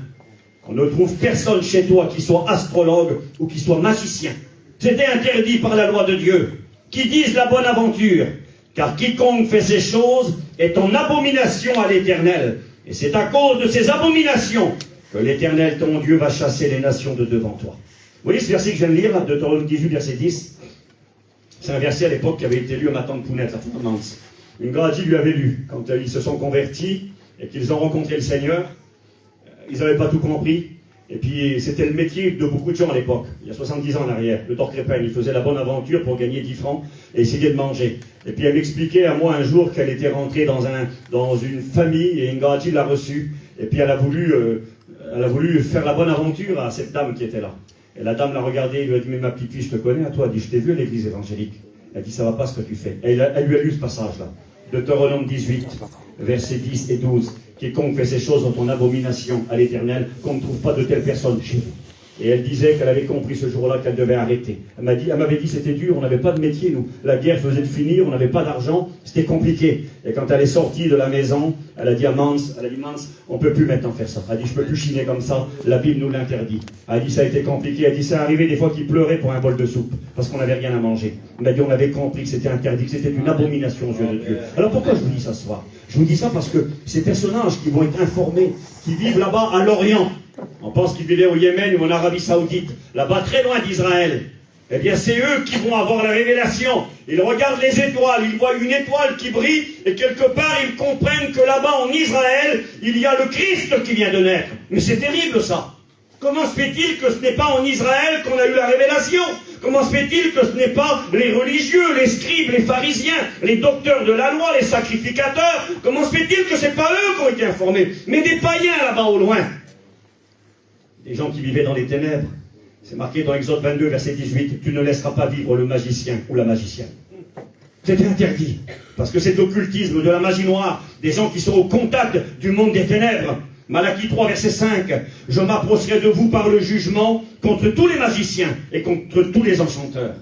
[SPEAKER 1] Qu'on ne trouve personne chez toi qui soit astrologue ou qui soit magicien. C'était interdit par la loi de Dieu. Qui dise la bonne aventure. Car quiconque fait ces choses est en abomination à l'Éternel. Et c'est à cause de ces abominations que l'Éternel, ton Dieu, va chasser les nations de devant toi. Vous voyez ce verset que je viens de lire, Deutéronome 18, verset 10? C'est un verset à l'époque qui avait été lu à ma tante Pounette, à Fondamance. Une gradie lui avait lu, quand ils se sont convertis et qu'ils ont rencontré le Seigneur. Ils n'avaient pas tout compris. Et puis, c'était le métier de beaucoup de gens à l'époque, il y a 70 ans en arrière. Le Dr Crépin, il faisait la bonne aventure pour gagner 10 francs et essayer de manger. Et puis, elle m'expliquait à moi un jour qu'elle était rentrée dans une famille et une gradie l'a reçue. Et puis, elle a voulu faire la bonne aventure à cette dame qui était là. Et la dame l'a regardée, elle lui a dit: mais ma petite fille, je te connais, à toi. Elle dit: je t'ai vu à l'église évangélique. Elle dit: ça va pas ce que tu fais. Et elle lui a lu ce passage-là. Deutéronome 18, versets 10 et 12. Quiconque fait ces choses ont en abomination à l'Éternel, qu'on ne trouve pas de telles personnes chez vous. Et elle disait qu'elle avait compris ce jour-là qu'elle devait arrêter. Elle m'avait dit c'était dur, on n'avait pas de métier, nous. La guerre faisait de finir, on n'avait pas d'argent, c'était compliqué. Et quand elle est sortie de la maison, elle a dit à Mans, on ne peut plus maintenant faire ça. Elle a dit: je ne peux plus chiner comme ça, la Bible nous l'interdit. Elle a dit: ça a été compliqué. Elle a dit: ça arrivait des fois qu'il pleurait pour un bol de soupe, parce qu'on n'avait rien à manger. Elle m'a dit: on avait compris que c'était interdit, que c'était une abomination aux yeux de Dieu. Alors pourquoi je vous dis ça ce soir? Je vous dis ça parce que ces personnages qui vont être informés, qui vivent là-bas à l'Orient, on pense qu'ils vivaient au Yémen ou en Arabie Saoudite, là-bas très loin d'Israël, eh bien c'est eux qui vont avoir la révélation. Ils regardent les étoiles, ils voient une étoile qui brille, et quelque part ils comprennent que là-bas en Israël, il y a le Christ qui vient de naître. Mais c'est terrible ça. Comment se fait-il que ce n'est pas en Israël qu'on a eu la révélation? Comment se fait-il que ce n'est pas les religieux, les scribes, les pharisiens, les docteurs de la loi, les sacrificateurs? Comment se fait-il que ce n'est pas eux qui ont été informés, mais des païens là-bas au loin? Des gens qui vivaient dans les ténèbres. C'est marqué dans Exode 22, verset 18, tu ne laisseras pas vivre le magicien ou la magicienne. C'était interdit, parce que c'est de l'occultisme, de la magie noire, des gens qui sont au contact du monde des ténèbres.
[SPEAKER 3] Malachie 3, verset 5. Je m'approcherai de vous par le jugement contre tous les magiciens et contre tous les enchanteurs.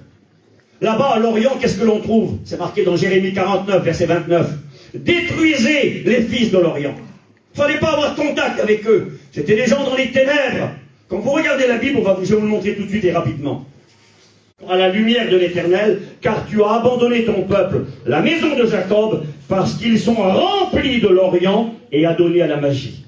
[SPEAKER 3] Là-bas, à l'Orient, qu'est-ce que l'on trouve? C'est marqué dans Jérémie 49, verset 29. Détruisez les fils de l'Orient. Il ne fallait pas avoir contact avec eux. C'était des gens dans les ténèbres. Quand vous regardez la Bible, je vais vous le montrer tout de suite et rapidement. À la lumière de l'Éternel, car tu as abandonné ton peuple, la maison de Jacob, parce qu'ils sont remplis de l'Orient et adonnés à la magie.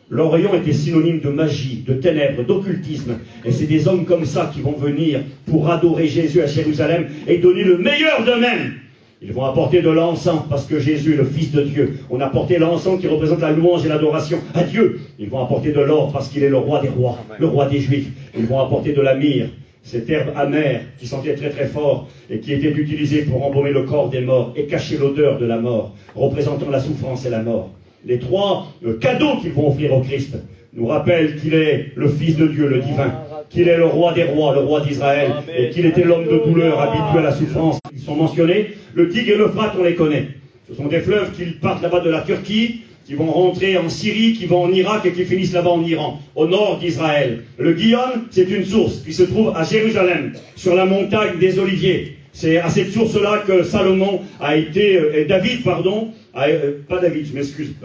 [SPEAKER 3] L'Orient était synonyme de magie, de ténèbres, d'occultisme. Et c'est des hommes comme ça qui vont venir pour adorer Jésus à Jérusalem et donner le meilleur d'eux-mêmes. Ils vont apporter de l'encens parce que Jésus est le Fils de Dieu. On a apporté l'encens qui représente la louange et l'adoration à Dieu. Ils vont apporter de l'or parce qu'il est le roi des rois, le roi des Juifs. Ils vont apporter de la myrrhe, cette herbe amère qui sentait très très fort et qui était utilisée pour embaumer le corps des morts et cacher l'odeur de la mort, représentant la souffrance et la mort. Les trois cadeaux qu'ils vont offrir au Christ nous rappellent qu'il est le Fils de Dieu, le divin, qu'il est le roi des rois, le roi d'Israël, et qu'il était l'homme de douleur, habitué à la souffrance. Ils sont mentionnés. Le Tigre et l'Euphrate, on les connaît. Ce sont des fleuves qui partent là-bas de la Turquie, qui vont rentrer en Syrie, qui vont en Irak et qui finissent là-bas en Iran, au nord d'Israël. Le Gihon, c'est une source qui se trouve à Jérusalem, sur la montagne des Oliviers. C'est à cette source-là que Salomon a été,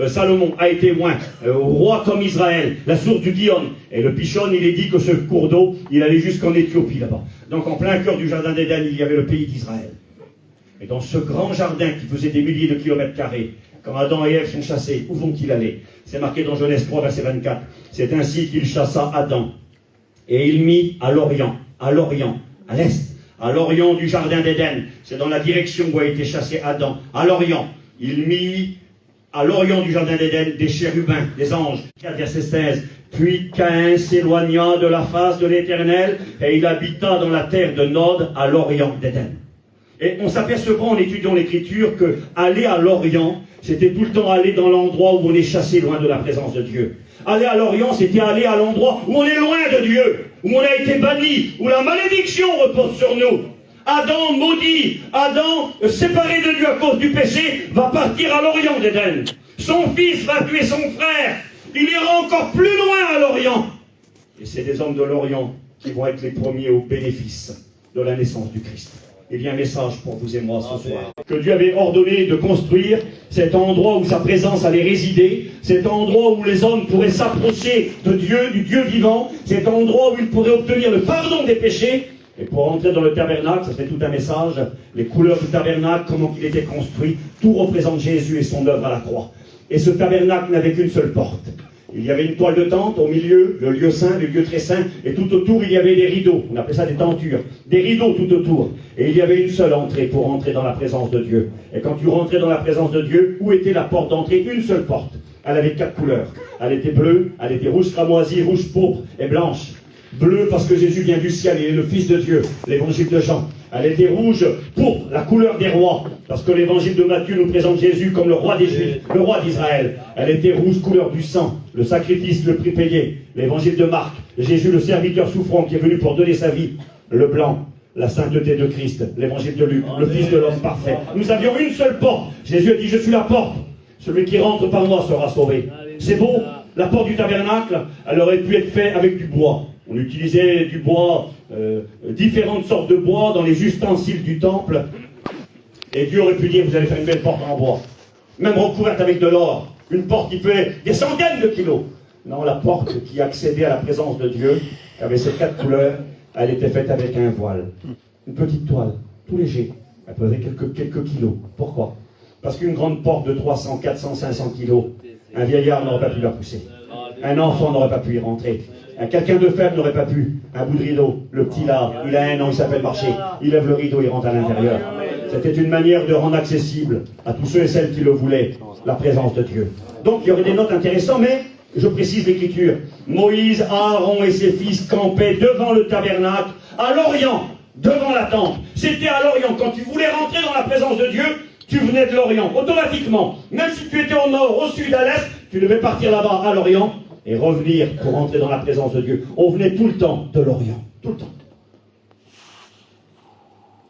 [SPEAKER 3] Salomon a été oint, roi comme Israël, la source du Gihon. Et le Pishon, il est dit que ce cours d'eau, il allait jusqu'en Éthiopie là-bas. Donc en plein cœur du jardin d'Éden, il y avait le pays d'Israël. Et dans ce grand jardin qui faisait des milliers de kilomètres carrés, quand Adam et Ève sont chassés, où vont-ils aller? C'est marqué dans Genèse 3, verset 24. C'est ainsi qu'il chassa Adam. Et il mit à l'Orient, à l'est, à l'Orient du jardin d'Éden. C'est dans la direction où a été chassé Adam, à l'Orient. Il mit à l'Orient du jardin d'Éden des chérubins, des anges. Verset 16. Puis Caïn s'éloigna de la face de l'Éternel et il habita dans la terre de Nod à l'Orient d'Éden. Et on s'apercevra en étudiant l'Écriture que aller à l'Orient, c'était tout le temps aller dans l'endroit où on est chassé loin de la présence de Dieu. Aller à l'Orient, c'était aller à l'endroit où on est loin de Dieu, où on a été banni, où la malédiction repose sur nous. Adam maudit, Adam séparé de Dieu à cause du péché, va partir à l'Orient d'Éden. Son fils va tuer son frère. Il ira encore plus loin à l'Orient. Et c'est des hommes de l'Orient qui vont être les premiers au bénéfice de la naissance du Christ. Il y a un message pour vous et moi ce soir. Que Dieu avait ordonné de construire cet endroit où sa présence allait résider, cet endroit où les hommes pourraient s'approcher de Dieu, du Dieu vivant, cet endroit où ils pourraient obtenir le pardon des péchés. Et pour entrer dans le tabernacle, ça fait tout un message, les couleurs du tabernacle, comment il était construit, tout représente Jésus et son œuvre à la croix. Et ce tabernacle n'avait qu'une seule porte. Il y avait une toile de tente au milieu, le lieu saint, le lieu très saint, et tout autour il y avait des rideaux, on appelait ça des tentures, des rideaux tout autour. Et il y avait une seule entrée pour entrer dans la présence de Dieu. Et quand tu rentrais dans la présence de Dieu, où était la porte d'entrée? Une seule porte. Elle avait 4 couleurs. Elle était bleue, elle était rouge cramoisi, rouge pourpre et blanche. Bleue parce que Jésus vient du ciel, il est le Fils de Dieu, l'évangile de Jean. Elle était rouge pourpre, la couleur des rois, parce que l'évangile de Matthieu nous présente Jésus comme le roi des Juifs, le roi d'Israël. Elle était rouge couleur du sang, le sacrifice, le prix payé. L'évangile de Marc, Jésus le serviteur souffrant qui est venu pour donner sa vie. Le blanc, la sainteté de Christ, l'évangile de Luc, le Fils de l'homme parfait. Nous avions une seule porte. Jésus a dit, je suis la porte. Celui qui rentre par moi sera sauvé. C'est beau. La porte du tabernacle, elle aurait pu être faite avec du bois. On utilisait du bois, différentes sortes de bois dans les ustensiles du temple. Et Dieu aurait pu dire, vous allez faire une belle porte en bois. Même recouverte avec de l'or. Une porte qui fait des centaines de kilos. Non, la porte qui accédait à la présence de Dieu, qui avait ces 4 couleurs, elle était faite avec un voile. Une petite toile, tout léger. Elle pesait quelques kilos. Pourquoi? Parce qu'une grande porte de 300, 400, 500 kilos, un vieillard n'aurait pas pu la pousser. Un enfant n'aurait pas pu y rentrer. Quelqu'un de faible n'aurait pas pu. Un bout de rideau, le petit là, il a 1 an, il s'appelle marcher. Il lève le rideau, il rentre à l'intérieur. C'était une manière de rendre accessible à tous ceux et celles qui le voulaient, la présence de Dieu. Donc il y aurait des notes intéressantes, mais je précise l'écriture. Moïse, Aaron et ses fils campaient devant le tabernacle, à l'Orient, devant la tente. C'était à l'Orient. Quand tu voulais rentrer dans la présence de Dieu, tu venais de l'Orient, automatiquement. Même si tu étais au nord, au sud, à l'est, tu devais partir là-bas, à l'Orient, et revenir pour entrer dans la présence de Dieu. On venait tout le temps de l'Orient. Tout le temps.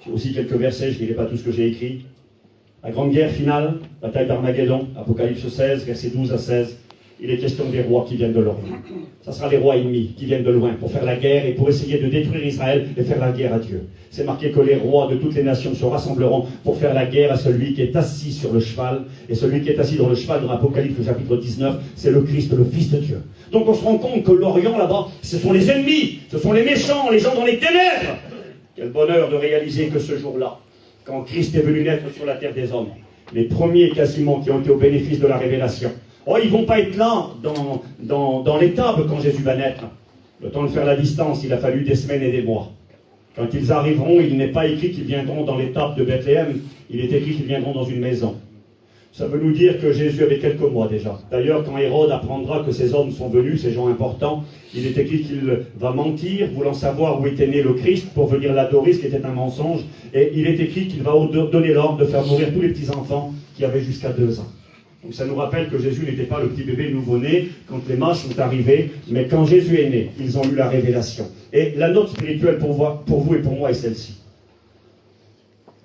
[SPEAKER 3] J'ai aussi quelques versets, je ne dirai pas tout ce que j'ai écrit. La grande guerre finale, bataille d'Armageddon, Apocalypse 16, versets 12 à 16. il est question des rois qui viennent de l'Orient. Ça sera les rois ennemis qui viennent de loin pour faire la guerre et pour essayer de détruire Israël et faire la guerre à Dieu. C'est marqué que les rois de toutes les nations se rassembleront pour faire la guerre à celui qui est assis sur le cheval. Et celui qui est assis dans le cheval dans l'Apocalypse au chapitre 19, c'est le Christ, le Fils de Dieu. Donc on se rend compte que l'Orient là-bas, ce sont les ennemis, ce sont les méchants, les gens dans les ténèbres. Quel bonheur de réaliser que ce jour-là, quand Christ est venu naître sur la terre des hommes, les premiers quasiment qui ont été au bénéfice de la révélation, oh, ils ne vont pas être là dans l'étable quand Jésus va naître. Le temps de faire la distance, il a fallu des semaines et des mois. Quand ils arriveront, il n'est pas écrit qu'ils viendront dans l'étable de Bethléem, il est écrit qu'ils viendront dans une maison. Ça veut nous dire que Jésus avait quelques mois déjà. D'ailleurs, quand Hérode apprendra que ces hommes sont venus, ces gens importants, il est écrit qu'il va mentir, voulant savoir où était né le Christ, pour venir l'adorer, ce qui était un mensonge. Et il est écrit qu'il va donner l'ordre de faire mourir tous les petits-enfants qui avaient jusqu'à 2 ans. Donc ça nous rappelle que Jésus n'était pas le petit bébé nouveau-né quand les mages sont arrivés, mais quand Jésus est né, ils ont eu la révélation. Et la note spirituelle pour vous et pour moi est celle-ci.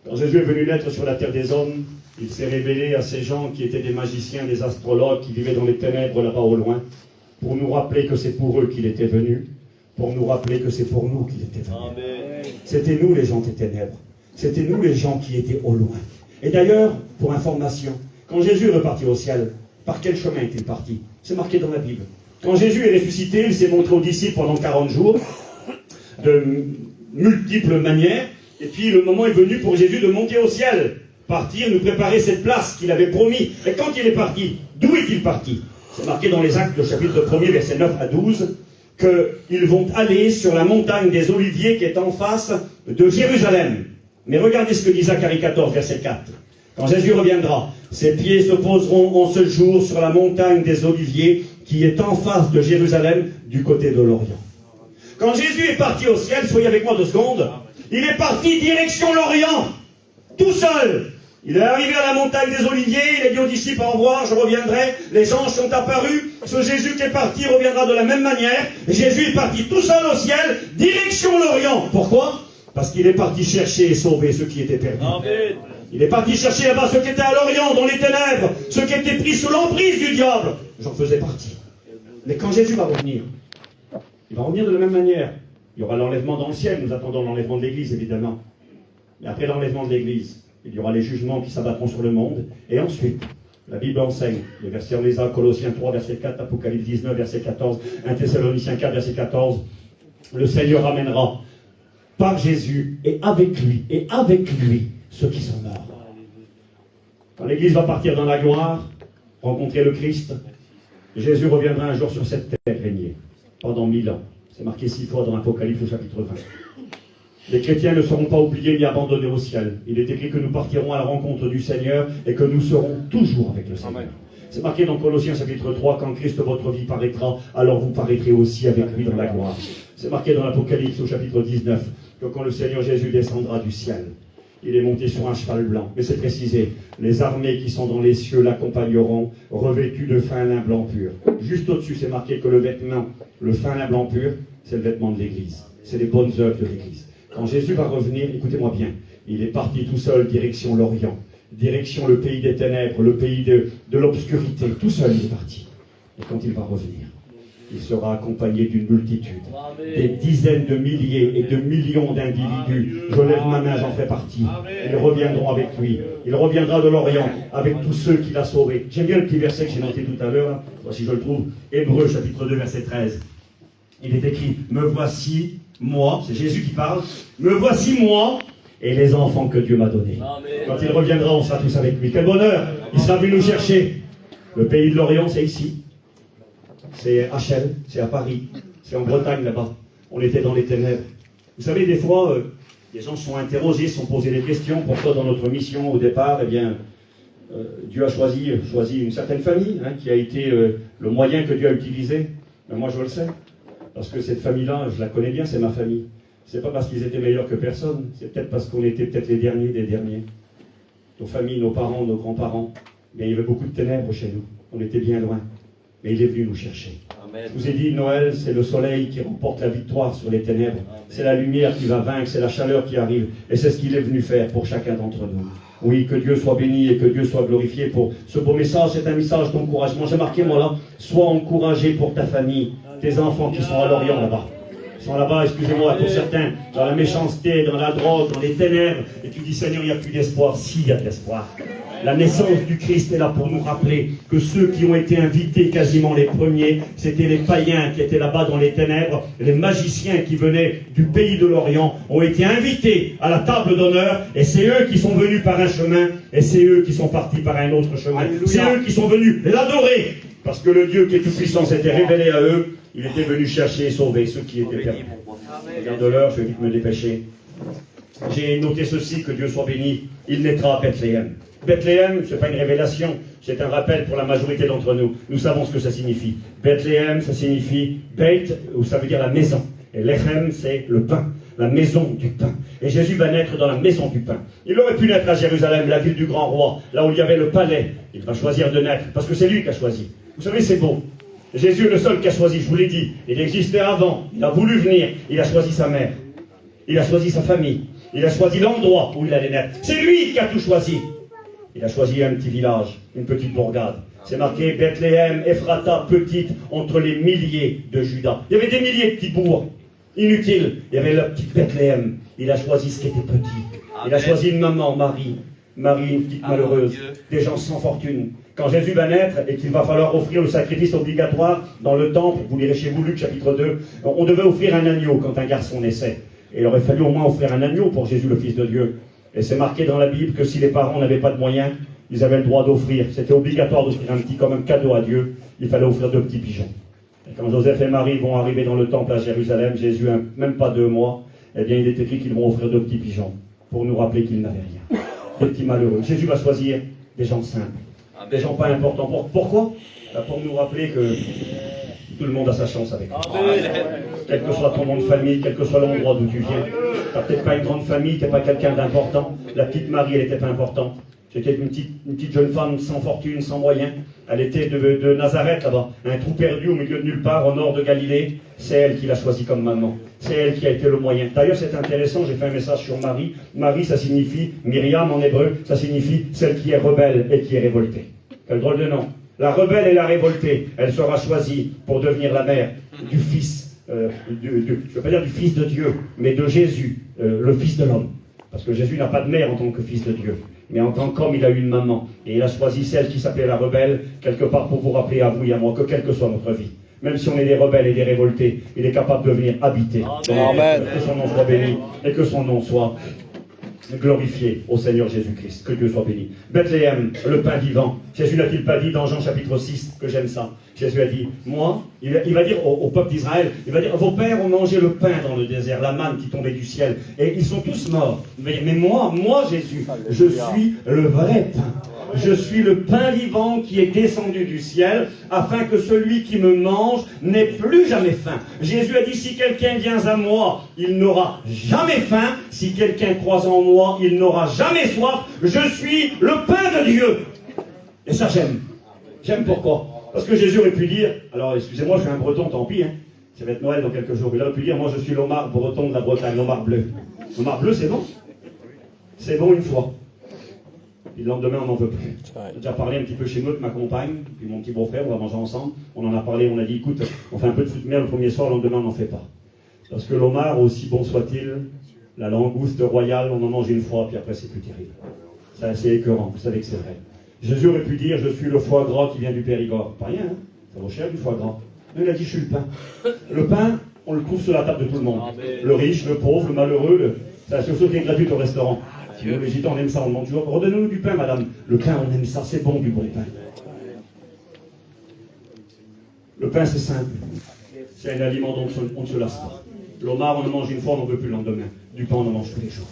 [SPEAKER 3] Quand Jésus est venu naître sur la terre des hommes, il s'est révélé à ces gens qui étaient des magiciens, des astrologues, qui vivaient dans les ténèbres là-bas au loin, pour nous rappeler que c'est pour eux qu'il était venu, pour nous rappeler que c'est pour nous qu'il était venu. Amen. C'était nous les gens des ténèbres, c'était nous les gens qui étaient au loin. Et d'ailleurs, pour information, quand Jésus est reparti au ciel, par quel chemin est-il parti? C'est marqué dans la Bible. Quand Jésus est ressuscité, il s'est montré aux disciples pendant 40 jours, de multiples manières, et puis le moment est venu pour Jésus de monter au ciel, partir, nous préparer cette place qu'il avait promis. Et quand il est parti, d'où est-il parti? C'est marqué dans les Actes, le chapitre 1er, versets 9 à 12, qu'ils vont aller sur la montagne des Oliviers qui est en face de Jérusalem. Mais regardez ce que dit Zacharie 14, verset 4. Quand Jésus reviendra, ses pieds se poseront en ce jour sur la montagne des Oliviers qui est en face de Jérusalem du côté de l'Orient. Quand Jésus est parti au ciel, soyez avec moi 2 secondes, il est parti direction l'Orient, tout seul. Il est arrivé à la montagne des Oliviers, il a dit aux disciples au revoir, je reviendrai. Les anges sont apparus, ce Jésus qui est parti reviendra de la même manière. Et Jésus est parti tout seul au ciel, direction l'Orient. Pourquoi? Parce qu'il est parti chercher et sauver ceux qui étaient perdus. Amen. Il est parti chercher là-bas ceux qui étaient à l'Orient, dans les ténèbres, ceux qui étaient pris sous l'emprise du diable. J'en faisais partie. Mais quand Jésus va revenir, il va revenir de la même manière. Il y aura l'enlèvement dans le ciel, nous attendons l'enlèvement de l'Église évidemment. Mais après l'enlèvement de l'Église, il y aura les jugements qui s'abattront sur le monde. Et ensuite, la Bible enseigne, les versets on les a, Colossiens 3, verset 4, Apocalypse 19, verset 14, 1 Thessaloniciens 4, verset 14, le Seigneur ramènera par Jésus et avec lui, ceux qui sont morts. Quand l'Église va partir dans la gloire, rencontrer le Christ, Jésus reviendra un jour sur cette terre régner, pendant 1000 ans. C'est marqué 6 fois dans l'Apocalypse au chapitre 20. Les chrétiens ne seront pas oubliés ni abandonnés au ciel. Il est écrit que nous partirons à la rencontre du Seigneur et que nous serons toujours avec le Seigneur. Amen. C'est marqué dans Colossiens chapitre 3, quand Christ votre vie paraîtra, alors vous paraîtrez aussi avec lui dans la gloire. C'est marqué dans l'Apocalypse au chapitre 19, que quand le Seigneur Jésus descendra du ciel, il est monté sur un cheval blanc. Mais c'est précisé, les armées qui sont dans les cieux l'accompagneront, revêtus de fin lin blanc pur. Juste au-dessus, c'est marqué que le vêtement, le fin lin blanc pur, c'est le vêtement de l'Église. C'est les bonnes œuvres de l'Église. Quand Jésus va revenir, écoutez-moi bien, il est parti tout seul, direction l'Orient, direction le pays des ténèbres, le pays de l'obscurité. Tout seul, il est parti. Et quand il va revenir, il sera accompagné d'une multitude, des dizaines de milliers et de millions d'individus. Je lève ma main, j'en fais partie. Ils reviendront avec lui. Il reviendra de l'Orient avec tous ceux qu'il a sauvés. J'aime bien le petit verset que j'ai noté tout à l'heure. Voici, je le trouve. Hébreux, chapitre 2, verset 13. Il est écrit, me voici, moi, c'est Jésus qui parle, me voici moi et les enfants que Dieu m'a donnés. Quand il reviendra, on sera tous avec lui. Quel bonheur! Il sera venu nous chercher. Le pays de l'Orient, c'est ici. C'est à Chelles, c'est à Paris, c'est en Bretagne là-bas. On était dans les ténèbres. Vous savez, des fois, les gens sont interrogés, sont posés des questions. Pourquoi dans notre mission, au départ, eh bien, Dieu a choisi une certaine famille, qui a été le moyen que Dieu a utilisé. Mais moi, je le sais. Parce que cette famille-là, je la connais bien, c'est ma famille. C'est pas parce qu'ils étaient meilleurs que personne, c'est peut-être parce qu'on était peut-être les derniers des derniers. Nos familles, nos parents, nos grands-parents, il y avait beaucoup de ténèbres chez nous. On était bien loin. et il est venu nous chercher.
[SPEAKER 2] Amen.
[SPEAKER 3] Je vous ai dit, Noël, c'est le soleil qui remporte la victoire sur les ténèbres. C'est la lumière qui va vaincre, c'est la chaleur qui arrive. Et c'est ce qu'il est venu faire pour chacun d'entre nous. Oui, que Dieu soit béni et que Dieu soit glorifié pour ce beau message. C'est un message d'encouragement. J'ai marqué, moi là, sois encouragé pour ta famille, tes enfants qui sont à Lorient là-bas. Ils sont là-bas, excusez-moi, pour certains, dans la méchanceté, dans la drogue, dans les ténèbres. Et tu dis, Seigneur, il n'y a plus d'espoir. Si, il y a de l'espoir. La naissance du Christ est là pour nous rappeler que ceux qui ont été invités, quasiment les premiers, c'était les païens qui étaient là-bas dans les ténèbres. Les magiciens qui venaient du pays de l'Orient ont été invités à la table d'honneur, et c'est eux qui sont venus par un chemin, et c'est eux qui sont partis par un autre chemin. C'est eux qui sont venus l'adorer, parce que le Dieu qui est tout-puissant s'était révélé à eux. Il était venu chercher et sauver ceux qui étaient perdus. Regarde l'heure, je vais vite me dépêcher. J'ai noté ceci, que Dieu soit béni. Il naîtra à Bethléem. Bethléem, ce n'est pas une révélation, c'est un rappel pour la majorité d'entre nous. Nous savons ce que ça signifie. Bethléem, ça signifie Beth, ou ça veut dire la maison. Et Lechem, c'est le pain, la maison du pain. Et Jésus va naître dans la maison du pain. Il aurait pu naître à Jérusalem, la ville du grand roi, là où il y avait le palais. Il va choisir de naître, parce que c'est lui qui a choisi. Vous savez, c'est beau. Jésus est le seul qui a choisi, je vous l'ai dit. Il existait avant, il a voulu venir, il a choisi sa mère. Il a choisi sa famille. Il a choisi l'endroit où il allait naître. C'est lui qui a tout choisi. Il a choisi un petit village, une petite bourgade. C'est marqué Bethléem, Ephrata, petite, entre les milliers de Juda. Il y avait des milliers de petits bourgs, inutiles. Il y avait la petite Bethléem. Il a choisi ce qui était petit. Il a choisi une maman, Marie, une petite malheureuse, des gens sans fortune. Quand Jésus va naître et qu'il va falloir offrir le sacrifice obligatoire dans le temple, vous lirez chez vous Luc chapitre 2, on devait offrir un agneau quand un garçon naissait. Et il aurait fallu au moins offrir un agneau pour Jésus, le Fils de Dieu. Et c'est marqué dans la Bible que si les parents n'avaient pas de moyens, ils avaient le droit d'offrir. C'était obligatoire d'offrir un petit comme un cadeau à Dieu. Il fallait offrir 2 petits pigeons. Et quand Joseph et Marie vont arriver dans le temple à Jérusalem, Jésus a même pas 2 mois, eh bien il est écrit qu'ils vont offrir 2 petits pigeons pour nous rappeler qu'ils n'avaient rien. Des petits malheureux. Jésus va choisir des gens simples, des gens pas importants. Pourquoi? Pour nous rappeler que tout le monde a sa chance avec lui. Quel que soit ton nom de famille, quel que soit l'endroit d'où tu viens. Tu n'as peut-être pas une grande famille, tu n'es pas quelqu'un d'important. La petite Marie, elle n'était pas importante. C'était une petite jeune femme sans fortune, sans moyens. Elle était de Nazareth là-bas, un trou perdu au milieu de nulle part, au nord de Galilée. C'est elle qui l'a choisi comme maman. C'est elle qui a été le moyen. D'ailleurs, c'est intéressant, j'ai fait un message sur Marie. Marie, ça signifie, Myriam en hébreu, ça signifie celle qui est rebelle et qui est révoltée. Quel drôle de nom. La rebelle et la révoltée, elle sera choisie pour devenir la mère du Fils, je ne veux pas dire du Fils de Dieu, mais de Jésus, le Fils de l'homme. Parce que Jésus n'a pas de mère en tant que Fils de Dieu. Mais en tant qu'homme, il a eu une maman. Et il a choisi celle qui s'appelait la rebelle, quelque part pour vous rappeler à vous et à moi que quelle que soit notre vie, même si on est des rebelles et des révoltés, il est capable de venir habiter.
[SPEAKER 4] Amen.
[SPEAKER 3] Que son nom soit béni et que son nom soit glorifié au Seigneur Jésus-Christ. Que Dieu soit béni. Bethléem, le pain vivant. Jésus n'a-t-il pas dit dans Jean chapitre 6, que j'aime ça? Jésus a dit, moi, il va dire au peuple d'Israël, il va dire, vos pères ont mangé le pain dans le désert, la manne qui tombait du ciel, et ils sont tous morts. Mais moi, Jésus, je suis le vrai pain. Je suis le pain vivant qui est descendu du ciel, afin que celui qui me mange n'ait plus jamais faim. Jésus a dit, si quelqu'un vient à moi, il n'aura jamais faim. Si quelqu'un croit en moi, il n'aura jamais soif. Je suis le pain de Dieu. Et ça, j'aime. J'aime pourquoi? Parce que Jésus aurait pu dire, alors excusez-moi, je suis un breton, tant pis, hein. Ça va être Noël dans quelques jours. Il aurait pu dire, moi je suis l'Omar breton de la Bretagne, l'Omar bleu. L'Omar bleu, c'est bon. C'est bon une fois. Puis le lendemain, on n'en veut plus. J'ai déjà parlé un petit peu chez nous avec ma compagne, puis mon petit beau-frère, on va manger ensemble. On en a parlé, on a dit, écoute, on fait un peu de foot mer le premier soir, le lendemain, on n'en fait pas. Parce que l'Omar, aussi bon soit-il, la langouste royale, on en mange une fois, puis après, c'est plus terrible. C'est assez écœurant, vous savez que c'est vrai. Jésus aurait pu dire, je suis le foie gras qui vient du Périgord. Pas rien, hein, ça vaut cher du foie gras. Mais il a dit, je suis le pain. Le pain, on le trouve sur la table de tout le monde. Le riche, le pauvre, le malheureux, c'est la chose qui est gratuite au restaurant. Nous, les gitans, on aime ça, on demande toujours, redonnez-nous du pain, madame. Le pain, on aime ça, c'est bon, du bon pain. Le pain, c'est simple. C'est un aliment dont on ne se lasse pas. L'Omar, on en mange une fois, on n'en veut plus le lendemain. Du pain, on en mange tous les jours.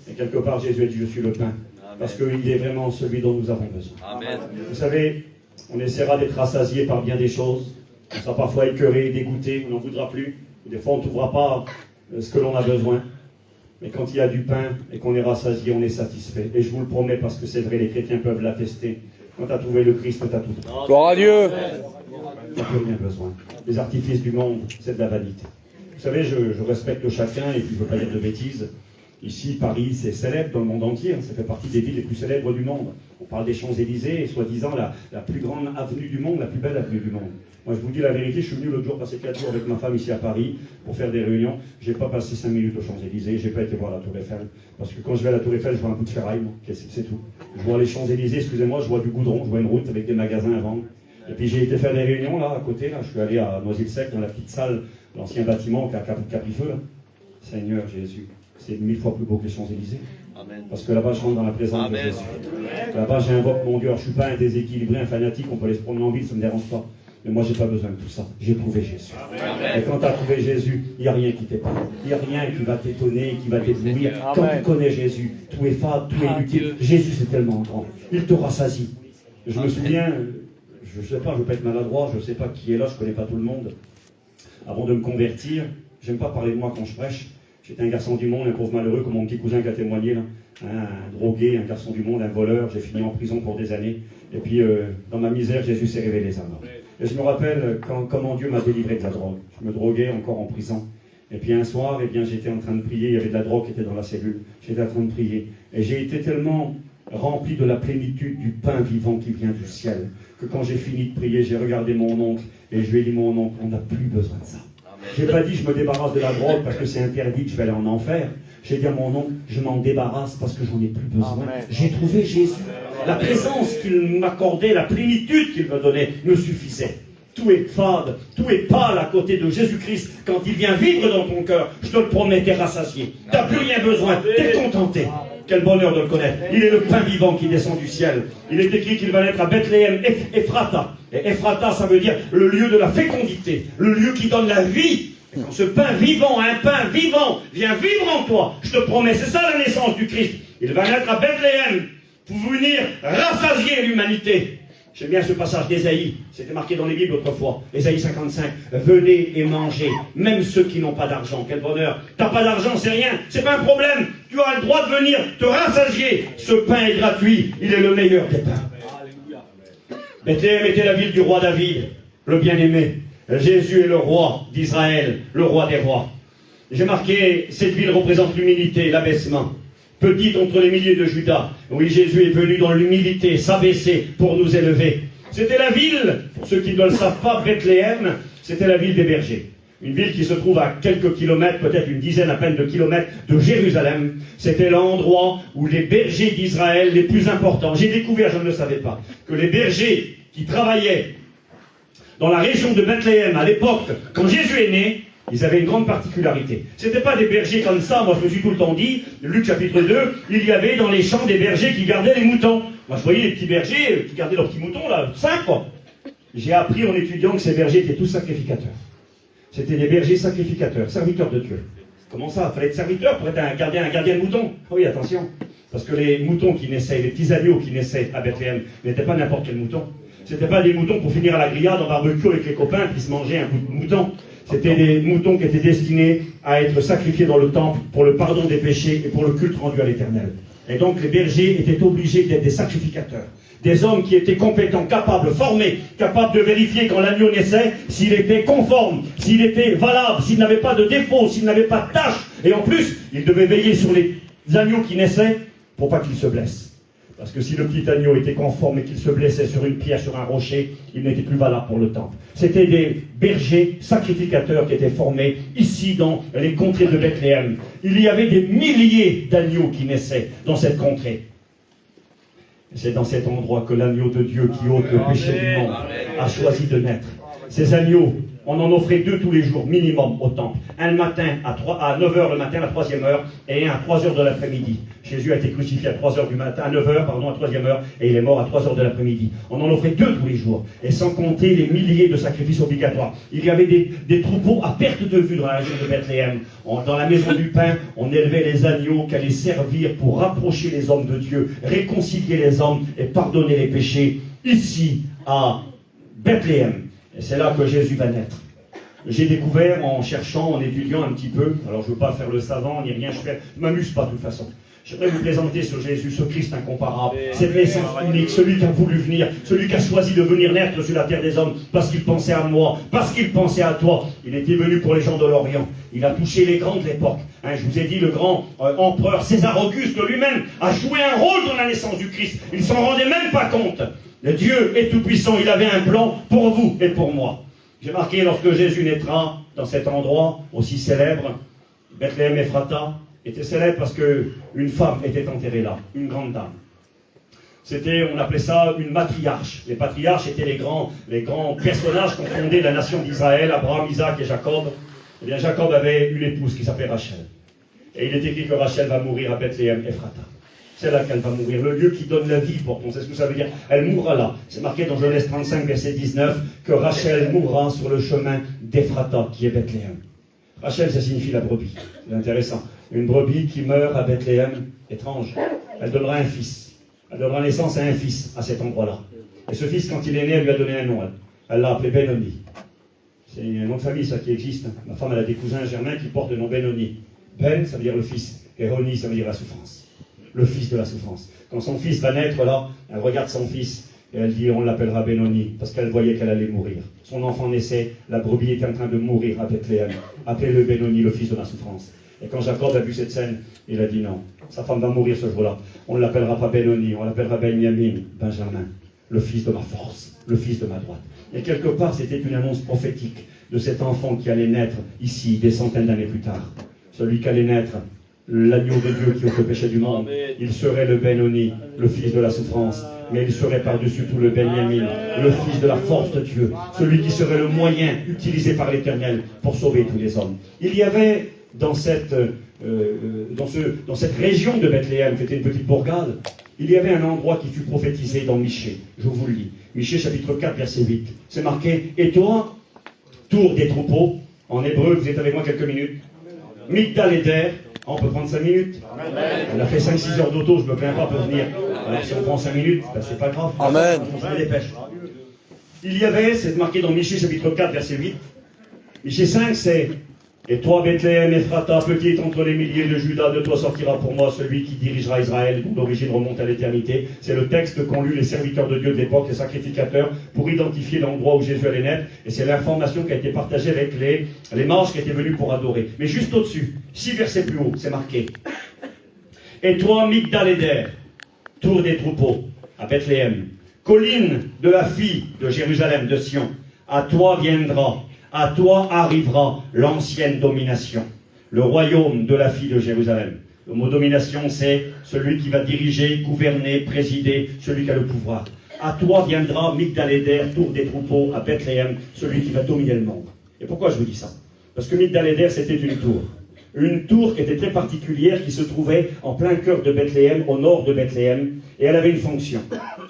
[SPEAKER 3] Et quelque part, Jésus a dit, je suis le pain. Parce qu'il est vraiment celui dont nous avons besoin.
[SPEAKER 2] Amen.
[SPEAKER 3] Vous savez, on essaiera d'être rassasié par bien des choses. On sera parfois écœuré, dégoûté, on n'en voudra plus. Des fois, on ne trouvera pas ce que l'on a besoin. Mais quand il y a du pain et qu'on est rassasié, on est satisfait. Et je vous le promets parce que c'est vrai, les chrétiens peuvent l'attester. Quand tu as trouvé le Christ, tu as tout.
[SPEAKER 4] Gloire à Dieu.
[SPEAKER 3] tu n'as plus rien besoin. Les artifices du monde, c'est de la vanité. Vous savez, je respecte chacun et puis je ne veux pas dire de bêtises. Ici, Paris, c'est célèbre dans le monde entier. Ça fait partie des villes les plus célèbres du monde. On parle des Champs-Élysées, soi-disant la plus grande avenue du monde, la plus belle avenue du monde. Moi, je vous dis la vérité, je suis venu l'autre jour passer 4 jours avec ma femme ici à Paris pour faire des réunions. Je n'ai pas passé 5 minutes aux Champs-Élysées, je n'ai pas été voir la Tour Eiffel. Parce que quand je vais à la Tour Eiffel, je vois un bout de ferraille, moi. C'est tout. Je vois les Champs-Élysées, excusez-moi, je vois du goudron, je vois une route avec des magasins à vendre. Et puis j'ai été faire des réunions là, à côté. Là. Je suis allé à Noisy-le-Sec, dans la petite salle, l'ancien bâtiment qui a pris feu. Là. Seigneur Jésus, c'est 1000 fois plus beau que les Champs-Élysées.
[SPEAKER 2] Amen.
[SPEAKER 3] Parce que là-bas, je rentre dans la présence de Jésus. Là-bas, j'invoque mon Dieu. Je ne suis pas un déséquilibré, un fanatique, on peut aller se promener en ville, ça ne me dérange pas. Mais moi, je n'ai pas besoin de tout ça. J'ai trouvé Jésus. Amen. Et quand tu as trouvé Jésus, il n'y a rien qui t'épargne. Il n'y a rien qui va t'étonner, qui va t'éblouir. Quand tu connais Jésus, tout est fade, tout est inutile. Jésus, c'est tellement grand. Il te rassasie. Je me souviens, je ne sais pas, je ne veux pas être maladroit, je ne sais pas qui est là, je ne connais pas tout le monde. Avant de me convertir, j'aime pas parler de moi quand je prêche. J'étais un garçon du monde, un pauvre malheureux, comme mon petit cousin qui a témoigné, là. Un drogué, un garçon du monde, un voleur. J'ai fini en prison pour des années. Et puis, dans ma misère, Jésus s'est révélé à moi. Et je me rappelle comment Dieu m'a délivré de la drogue. Je me droguais encore en prison. Et puis un soir, eh bien, j'étais en train de prier. Il y avait de la drogue qui était dans la cellule. J'étais en train de prier. Et j'ai été tellement rempli de la plénitude du pain vivant qui vient du ciel, que quand j'ai fini de prier, j'ai regardé mon oncle et je lui ai dit, mon oncle, on n'a plus besoin de ça. Je n'ai pas dit je me débarrasse de la drogue parce que c'est interdit, que je vais aller en enfer. J'ai dit à mon oncle, je m'en débarrasse parce que j'en ai plus besoin. J'ai trouvé Jésus. La présence qu'il m'accordait, la plénitude qu'il me donnait, me suffisait. Tout est fade, tout est pâle à côté de Jésus-Christ. Quand il vient vivre dans ton cœur, je te le promets, t'es rassasié. T'as plus rien besoin, t'es contenté. Quel bonheur de le connaître. Il est le pain vivant qui descend du ciel. Il est écrit qu'il va naître à Bethléem, Ephrata. Et Ephrata, ça veut dire le lieu de la fécondité, le lieu qui donne la vie. Et quand ce pain vivant, un pain vivant, vient vivre en toi, je te promets, c'est ça la naissance du Christ. Il va naître à Bethléem pour venir rassasier l'humanité. J'aime bien ce passage d'Ésaïe, c'était marqué dans les Bibles autrefois, Ésaïe 55, venez et mangez, même ceux qui n'ont pas d'argent, quel bonheur. T'as pas d'argent, c'est rien, c'est pas un problème, tu as le droit de venir te rassasier, ce pain est gratuit, il est le meilleur des pains. Bethléem était la ville du roi David, le bien-aimé. Jésus est le roi d'Israël, le roi des rois. J'ai marqué, cette ville représente l'humilité, l'abaissement. Petite entre les milliers de Judas. Oui, Jésus est venu dans l'humilité, s'abaisser pour nous élever. C'était la ville, pour ceux qui ne le savent pas, Bethléem, c'était la ville des bergers. Une ville qui se trouve à quelques kilomètres, peut-être une dizaine à peine de kilomètres de Jérusalem. C'était l'endroit où les bergers d'Israël les plus importants, j'ai découvert, je ne le savais pas, que les bergers qui travaillaient dans la région de Bethléem à l'époque, quand Jésus est né, ils avaient une grande particularité. Ce n'étaient pas des bergers comme ça, moi je me suis tout le temps dit, Luc chapitre 2, il y avait dans les champs des bergers qui gardaient les moutons. Moi je voyais les petits bergers qui gardaient leurs petits moutons, là, 5 quoi. J'ai appris en étudiant que ces bergers étaient tous sacrificateurs. C'était des bergers sacrificateurs, serviteurs de Dieu. Comment ça? Il fallait être serviteur pour être un gardien de moutons. Oui, attention. Parce que les moutons qui naissaient, les petits agneaux qui naissaient à Bethléem, n'étaient pas n'importe quel mouton. C'était pas des moutons pour finir à la grillade en barbecue avec les copains qui se mangeaient un bout de mouton. C'était des moutons qui étaient destinés à être sacrifiés dans le temple pour le pardon des péchés et pour le culte rendu à l'Éternel. Et donc les bergers étaient obligés d'être des sacrificateurs. Des hommes qui étaient compétents, capables, formés, capables de vérifier quand l'agneau naissait, s'il était conforme, s'il était valable, s'il n'avait pas de défaut, s'il n'avait pas de tâche. Et en plus, ils devaient veiller sur les agneaux qui naissaient pour pas qu'ils se blessent. Parce que si le petit agneau était conforme et qu'il se blessait sur une pierre, sur un rocher, il n'était plus valable pour le temple. C'était des bergers sacrificateurs qui étaient formés ici dans les contrées de Bethléem. Il y avait des milliers d'agneaux qui naissaient dans cette contrée. C'est dans cet endroit que l'agneau de Dieu qui ôte le péché du monde a choisi de naître. Ces agneaux, on en offrait 2 tous les jours, minimum, au temple. Un le matin à 9h le matin, à la 3e heure, et un à 3h de l'après-midi. Jésus a été crucifié à 3h du matin, à 9h, pardon, à 3e heure, et il est mort à 3h de l'après-midi. On en offrait 2 tous les jours, et sans compter les milliers de sacrifices obligatoires. Il y avait des troupeaux à perte de vue dans la région de Bethléem. Dans la maison du pain, on élevait les agneaux qui allaient servir pour rapprocher les hommes de Dieu, réconcilier les hommes et pardonner les péchés. Ici, à Bethléem. Et c'est là que Jésus va naître. J'ai découvert en cherchant, en étudiant un petit peu, alors je ne veux pas faire le savant ni rien, je ne m'amuse pas de toute façon. J'aimerais vous présenter ce Jésus, ce Christ incomparable, cette naissance unique, celui qui a voulu venir, celui qui a choisi de venir naître sur la terre des hommes, parce qu'il pensait à moi, parce qu'il pensait à toi. Il était venu pour les gens de l'Orient. Il a touché les grands de l'époque. Je vous ai dit, le grand empereur César Auguste lui-même a joué un rôle dans la naissance du Christ. Il ne s'en rendait même pas compte. Le Dieu est tout-puissant, il avait un plan pour vous et pour moi. J'ai marqué, lorsque Jésus naîtra dans cet endroit aussi célèbre, Bethléem Ephrata était célèbre parce qu'une femme était enterrée là, une grande dame. On appelait ça une matriarche. Les patriarches étaient les grands personnages qui ont fondé la nation d'Israël, Abraham, Isaac et Jacob. Eh bien, Jacob avait une épouse qui s'appelait Rachel. Et il est écrit que Rachel va mourir à Bethléem Ephrata. C'est là qu'elle va mourir, le Dieu qui donne la vie pour qu'on sait ce que ça veut dire. Elle mourra là. C'est marqué dans Genèse 35, verset 19, que Rachel mourra sur le chemin d'Ephrata, qui est Bethléem. Rachel, ça signifie la brebis. C'est intéressant. Une brebis qui meurt à Bethléem, étrange. Elle donnera un fils. Elle donnera naissance à un fils à cet endroit-là. Et ce fils, quand il est né, elle lui a donné un nom. Elle l'a appelé Benoni. C'est un nom de famille, ça, qui existe. Ma femme, elle a des cousins germains qui portent le nom Benoni. Ben, ça veut dire le fils. Et Roni, ça veut dire la souffrance. Le fils de la souffrance. Quand son fils va naître, là, elle regarde son fils et elle dit, on l'appellera Benoni, parce qu'elle voyait qu'elle allait mourir. Son enfant naissait, la brebis était en train de mourir à Bethléem. Appelez-le Benoni, le fils de la souffrance. Et quand Jacob a vu cette scène, il a dit non, sa femme va mourir ce jour-là. On ne l'appellera pas Benoni, on l'appellera Benjamin, Benjamin, le fils de ma force, le fils de ma droite. Et quelque part, c'était une annonce prophétique de cet enfant qui allait naître ici, des centaines d'années plus tard. Celui qui allait naître, l'agneau de Dieu qui ôte le péché du monde. Il serait le Benoni, le fils de la souffrance. Mais il serait par-dessus tout le Benjamin, le fils de la force de Dieu. Celui qui serait le moyen utilisé par l'Éternel pour sauver tous les hommes. Il y avait dans cette région de Bethléem, qui était une petite bourgade, il y avait un endroit qui fut prophétisé dans Michée. Je vous le lis. Michée chapitre 4, verset 8. C'est marqué, et toi, tour des troupeaux, en hébreu, vous êtes avec moi quelques minutes, Migdal-Eder, on peut prendre 5 minutes. Amen. On a fait 5-6 heures d'auto, je ne me plains pas pour venir. Alors si on prend 5 minutes, ben, c'est pas grave.
[SPEAKER 4] Amen.
[SPEAKER 3] On se dépêche. Il y avait, c'est marqué dans Michée chapitre 4, verset 8. Michée 5, c'est et toi, Bethléem, Ephrata, petite entre les milliers de Juda, de toi sortira pour moi celui qui dirigera Israël, dont l'origine remonte à l'éternité. C'est le texte qu'ont lu les serviteurs de Dieu de l'époque, les sacrificateurs, pour identifier l'endroit où Jésus allait naître. Et c'est l'information qui a été partagée avec les mages qui étaient venus pour adorer. Mais juste au-dessus, 6 versets plus haut, c'est marqué. Et toi, Migdal-Eder, tour des troupeaux, à Bethléem, colline de la fille de Jérusalem, de Sion, à toi viendra. À toi arrivera l'ancienne domination, le royaume de la fille de Jérusalem. Le mot domination, c'est celui qui va diriger, gouverner, présider, celui qui a le pouvoir. À toi viendra Migdal-Eder, tour des troupeaux, à Bethléem, celui qui va dominer le monde. Et pourquoi je vous dis ça? Parce que Migdal-Eder, c'était une tour. Une tour qui était très particulière, qui se trouvait en plein cœur de Bethléem, au nord de Bethléem, et elle avait une fonction.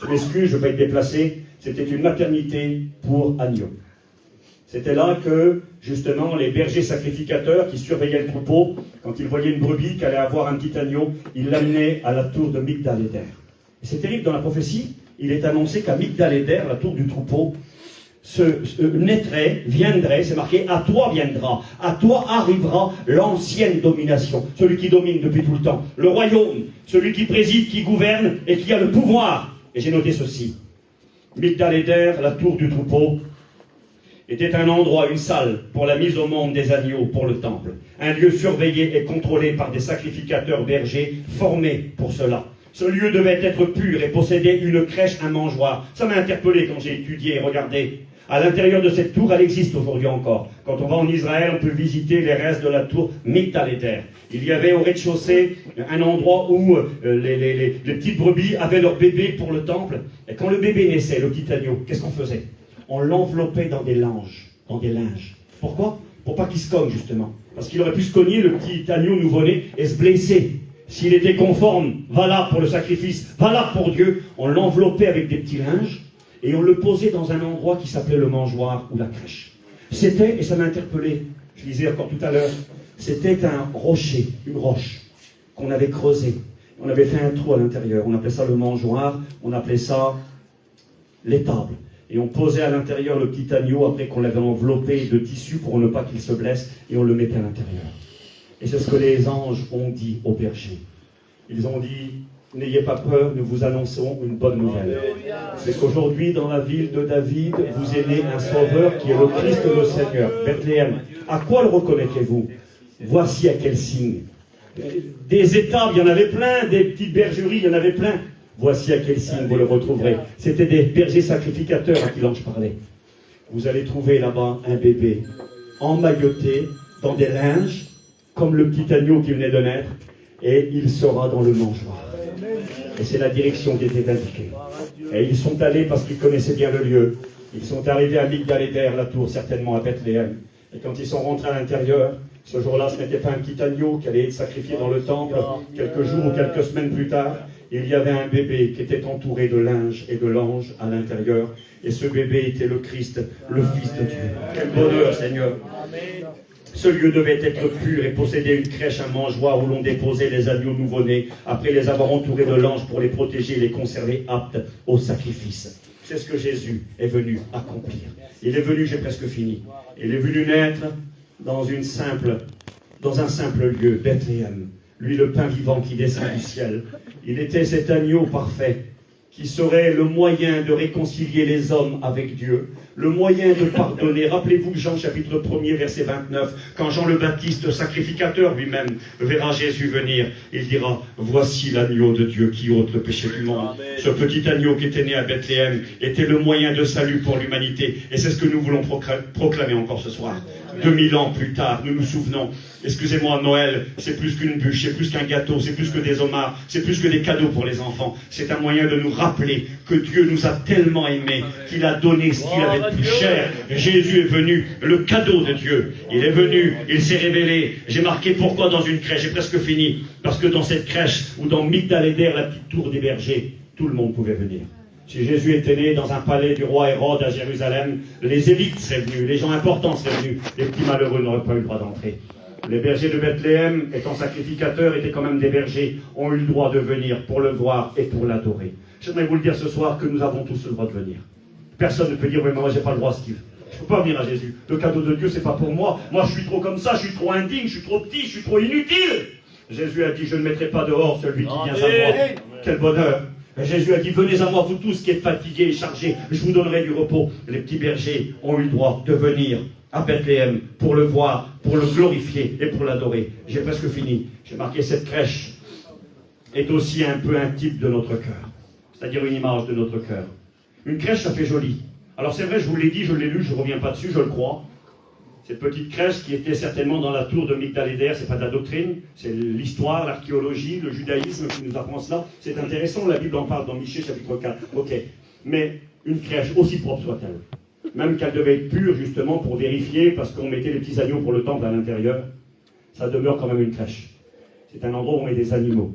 [SPEAKER 3] Je m'excuse, je ne vais pas être déplacé, c'était une maternité pour agneaux. C'était là que, justement, les bergers sacrificateurs qui surveillaient le troupeau, quand ils voyaient une brebis qui allait avoir un petit agneau, ils l'amenaient à la tour de Migdal-Eder. Et c'est terrible, dans la prophétie, il est annoncé qu'à Migdal-Eder, la tour du troupeau, naîtrait, viendrait, c'est marqué, à toi viendra, à toi arrivera l'ancienne domination, celui qui domine depuis tout le temps, le royaume, celui qui préside, qui gouverne et qui a le pouvoir. Et j'ai noté ceci, Migdal-Eder, la tour du troupeau, était un endroit, une salle pour la mise au monde des agneaux pour le temple. Un lieu surveillé et contrôlé par des sacrificateurs bergers formés pour cela. Ce lieu devait être pur et posséder une crèche, un mangeoire. Ça m'a interpellé quand j'ai étudié et regardé. À l'intérieur de cette tour, elle existe aujourd'hui encore. Quand on va en Israël, on peut visiter les restes de la tour Migdal-Eder. Il y avait au rez-de-chaussée un endroit où les petites brebis avaient leur bébé pour le temple. Et quand le bébé naissait, le petit agneau, qu'est-ce qu'on faisait? On l'enveloppait dans des linges. Pourquoi? Pour pas qu'il se cogne, justement. Parce qu'il aurait pu se cogner, le petit agneau nouveau-né, et se blesser. S'il était conforme, valable pour le sacrifice, valable pour Dieu, on l'enveloppait avec des petits linges, et on le posait dans un endroit qui s'appelait le mangeoire ou la crèche. C'était, et ça m'a interpellé, je lisais encore tout à l'heure, c'était un rocher, une roche, qu'on avait creusé. On avait fait un trou à l'intérieur, on appelait ça le mangeoire, on appelait ça l'étable. Et on posait à l'intérieur le petit agneau après qu'on l'avait enveloppé de tissu pour ne pas qu'il se blesse, et on le mettait à l'intérieur. Et c'est ce que les anges ont dit aux bergers. Ils ont dit, n'ayez pas peur, nous vous annonçons une bonne nouvelle. C'est qu'aujourd'hui, dans la ville de David, vous est né un sauveur qui est le Christ le Seigneur. Bethléem, à quoi le reconnaîtrez-vous? Voici à quel signe. Des étables, il y en avait plein, des petites bergeries, il y en avait plein. Voici à quel signe vous le retrouverez. C'était des bergers sacrificateurs à qui l'ange parlait. Vous allez trouver là-bas un bébé emmailloté dans des linges, comme le petit agneau qui venait de naître, et il sera dans le mangeoire. Et c'est la direction qui était indiquée. Et ils sont allés parce qu'ils connaissaient bien le lieu. Ils sont arrivés à Migdal-Eder, la tour, certainement à Bethléem. Et quand ils sont rentrés à l'intérieur, ce jour-là, ce n'était pas un petit agneau qui allait être sacrifié dans le temple. Quelques jours ou quelques semaines plus tard, il y avait un bébé qui était entouré de linges et de langes à l'intérieur. Et ce bébé était le Christ, le Fils de Dieu. Quel bonheur, Seigneur! Ce lieu devait être pur et posséder une crèche, un mangeoire où l'on déposait les agneaux nouveau-nés, après les avoir entourés de langes pour les protéger et les conserver aptes au sacrifice. C'est ce que Jésus est venu accomplir. Il est venu, j'ai presque fini, il est venu naître dans un simple lieu, Bethléem. Lui, le pain vivant qui descend du ciel. Il était cet agneau parfait qui serait le moyen de réconcilier les hommes avec Dieu, le moyen de pardonner. Rappelez-vous Jean chapitre 1er verset 29, quand Jean le Baptiste, sacrificateur lui-même, verra Jésus venir, il dira, voici l'agneau de Dieu qui ôte le péché du monde. Amen. Ce petit agneau qui était né à Bethléem était le moyen de salut pour l'humanité, et c'est ce que nous voulons proclamer encore ce soir. 2000 ans plus tard, nous nous souvenons, excusez-moi, Noël, c'est plus qu'une bûche, c'est plus qu'un gâteau, c'est plus que des homards, c'est plus que des cadeaux pour les enfants. C'est un moyen de nous rappeler que Dieu nous a tellement aimés qu'il a donné ce qu'il avait de plus cher. Jésus est venu, le cadeau de Dieu. Il est venu, il s'est révélé. J'ai marqué pourquoi dans une crèche, j'ai presque fini. Parce que dans cette crèche, ou dans Migdal-Eder, la petite tour des bergers, tout le monde pouvait venir. Si Jésus était né dans un palais du roi Hérode à Jérusalem, les élites seraient venus, les gens importants seraient venus, les petits malheureux n'auraient pas eu le droit d'entrer. Les bergers de Bethléem, étant sacrificateurs, étaient quand même des bergers, ont eu le droit de venir pour le voir et pour l'adorer. J'aimerais vous le dire ce soir que nous avons tous le droit de venir. Personne ne peut dire, oui, mais moi j'ai pas le droit, Steve. Je ne peux pas venir à Jésus. Le cadeau de Dieu, c'est pas pour moi. Moi, je suis trop comme ça, je suis trop indigne, je suis trop petit, je suis trop inutile. Jésus a dit, je ne mettrai pas dehors celui qui vient à moi. Quel bonheur! Jésus a dit, venez à moi, vous tous qui êtes fatigués et chargés, je vous donnerai du repos. Les petits bergers ont eu le droit de venir à Bethléem pour le voir, pour le glorifier et pour l'adorer. J'ai presque fini. J'ai marqué cette crèche est aussi un peu un type de notre cœur, c'est-à-dire une image de notre cœur. Une crèche, ça fait joli. Alors c'est vrai, je vous l'ai dit, je l'ai lu, je ne reviens pas dessus, je le crois. Cette petite crèche qui était certainement dans la tour de Migdal-Eder, c'est pas de la doctrine, c'est l'histoire, l'archéologie, le judaïsme qui nous apprend cela. C'est intéressant, la Bible en parle dans Michée chapitre 4. Ok, mais une crèche, aussi propre soit-elle, même qu'elle devait être pure justement pour vérifier, parce qu'on mettait les petits agneaux pour le temple à l'intérieur, ça demeure quand même une crèche. C'est un endroit où on met des animaux.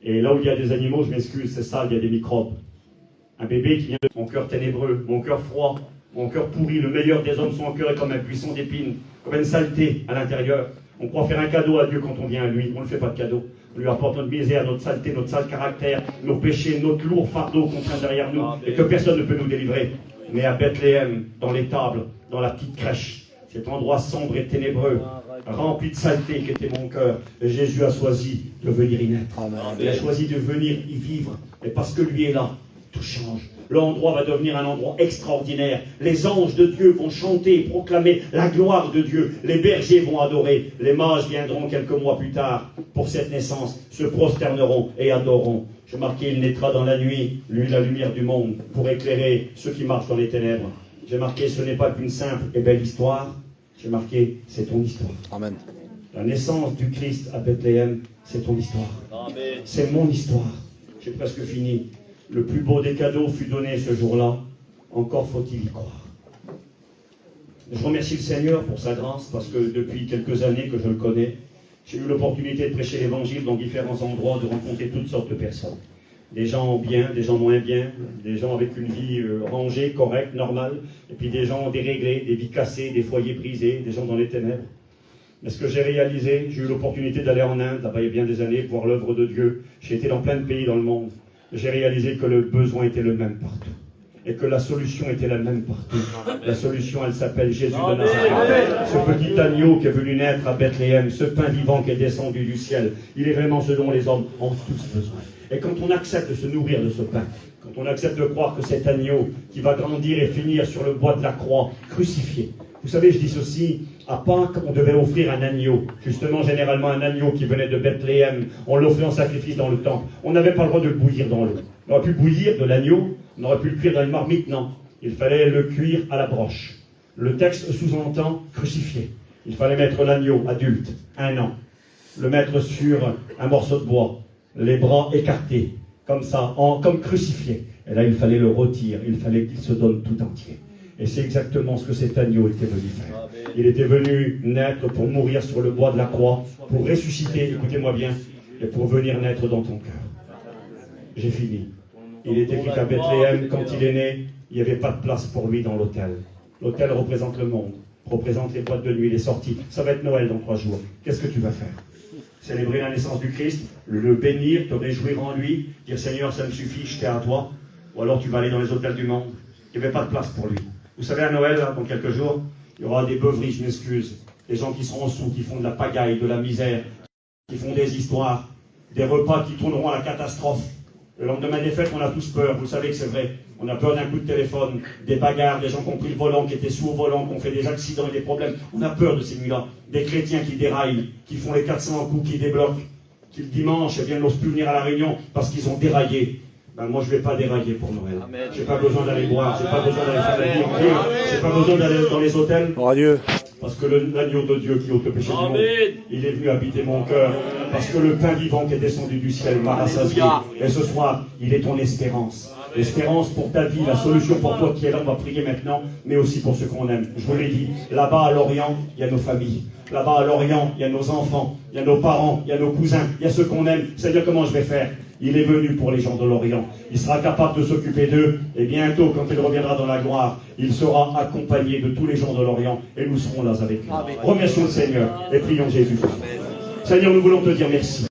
[SPEAKER 3] Et là où il y a des animaux, je m'excuse, c'est sale, il y a des microbes. Un bébé qui vient de mon cœur ténébreux, mon cœur froid, mon cœur pourri, le meilleur des hommes, son cœur est comme un buisson d'épines, comme une saleté à l'intérieur. On croit faire un cadeau à Dieu quand on vient à lui, on ne fait pas de cadeau. On lui apporte notre misère, notre saleté, notre sale caractère, nos péchés, notre lourd fardeau qu'on traîne derrière nous, et que personne ne peut nous délivrer. Mais à Bethléem, dans l'étable, dans la petite crèche, cet endroit sombre et ténébreux, rempli de saleté qui était mon cœur, Jésus a choisi de venir y naître. Il a choisi de venir y vivre. Et parce que lui est là, tout change. L'endroit va devenir un endroit extraordinaire. Les anges de Dieu vont chanter et proclamer la gloire de Dieu. Les bergers vont adorer. Les mages viendront quelques mois plus tard pour cette naissance, se prosterneront et adoreront. J'ai marqué, il naîtra dans la nuit, lui la lumière du monde, pour éclairer ceux qui marchent dans les ténèbres. J'ai marqué, ce n'est pas qu'une simple et belle histoire. J'ai marqué, c'est ton histoire. Amen. La naissance du Christ à Bethléem, c'est ton histoire. Amen. C'est mon histoire. J'ai presque fini. Le plus beau des cadeaux fut donné ce jour-là. Encore faut-il y croire. Je remercie le Seigneur pour sa grâce, parce que depuis quelques années que je le connais, j'ai eu l'opportunité de prêcher l'évangile dans différents endroits, de rencontrer toutes sortes de personnes. Des gens bien, des gens moins bien, des gens avec une vie rangée, correcte, normale, et puis des gens déréglés, des vies cassées, des foyers brisés, des gens dans les ténèbres. Mais ce que j'ai réalisé, j'ai eu l'opportunité d'aller en Inde, là-bas il y a bien des années, voir l'œuvre de Dieu. J'ai été dans plein de pays dans le monde. J'ai réalisé que le besoin était le même partout. et que la solution était la même partout. La solution, elle s'appelle Jésus de Nazareth. Ce petit agneau qui est venu naître à Bethléem, ce pain vivant qui est descendu du ciel, il est vraiment ce dont les hommes ont tous besoin. Et quand on accepte de se nourrir de ce pain, quand on accepte de croire que cet agneau qui va grandir et finir sur le bois de la croix, crucifié. Vous savez, je dis ceci, à Pâques, on devait offrir un agneau. Justement, généralement, un agneau qui venait de Bethléem. On l'offrait en sacrifice dans le temple. On n'avait pas le droit de le bouillir dans l'eau. On aurait pu bouillir de l'agneau, on aurait pu le cuire dans une marmite, non. Il fallait le cuire à la broche. Le texte sous-entend crucifié. Il fallait mettre l'agneau adulte, 1 an, le mettre sur un morceau de bois, les bras écartés, comme ça, comme crucifié. Et là, il fallait le rôtir, il fallait qu'il se donne tout entier. Et c'est exactement ce que cet agneau était venu faire. Il était venu naître pour mourir sur le bois de la croix, pour ressusciter, écoutez-moi bien, et pour venir naître dans ton cœur. J'ai fini. Il est écrit qu'à Bethléem, quand il est né, il n'y avait pas de place pour lui dans l'autel. L'autel représente le monde, représente les boîtes de nuit, les sorties. Ça va être Noël dans 3 jours. Qu'est-ce que tu vas faire? Célébrer la naissance du Christ, le bénir, te réjouir en lui, dire Seigneur, ça me suffit, je t'ai à toi. Ou alors tu vas aller dans les hôtels du monde. Il n'y avait pas de place pour lui. Vous savez, à Noël, là, dans quelques jours, il y aura des beuveries, je m'excuse, des gens qui seront en dessous, qui font de la pagaille, de la misère, qui font des histoires, des repas qui tourneront à la catastrophe. Le lendemain des fêtes, on a tous peur, vous savez que c'est vrai. On a peur d'un coup de téléphone, des bagarres, des gens qui ont pris le volant, qui étaient sous au volant, qui ont fait des accidents et des problèmes. On a peur de ces nuits-là. Des chrétiens qui déraillent, qui font les 400 coups, qui débloquent, qui le dimanche, eh bien, n'osent plus venir à la réunion parce qu'ils ont déraillé. Ben, moi, je ne vais pas dérailler pour Noël. Je n'ai pas besoin d'aller boire, je n'ai pas besoin d'aller faire la vie en Dieu, je n'ai pas besoin d'aller dans les hôtels. Parce que l'agneau de Dieu qui ôte le péché du monde, il est venu habiter mon cœur. Parce que le pain vivant qui est descendu du ciel m'a rassasié. Et ce soir, il est ton espérance. L'espérance pour ta vie, la solution pour toi qui est là, on va prier maintenant, mais aussi pour ceux qu'on aime. Je vous l'ai dit, là-bas à l'Orient, il y a nos familles. Là-bas à l'Orient, il y a nos enfants, il y a nos parents, il y a nos cousins, il y a ceux qu'on aime. C'est-à-dire comment je vais faire? Il est venu pour les gens de l'Orient. Il sera capable de s'occuper d'eux. Et bientôt, quand il reviendra dans la gloire, il sera accompagné de tous les gens de l'Orient. Et nous serons là avec lui. Remercions le Seigneur et prions Jésus. Seigneur, nous voulons te dire merci.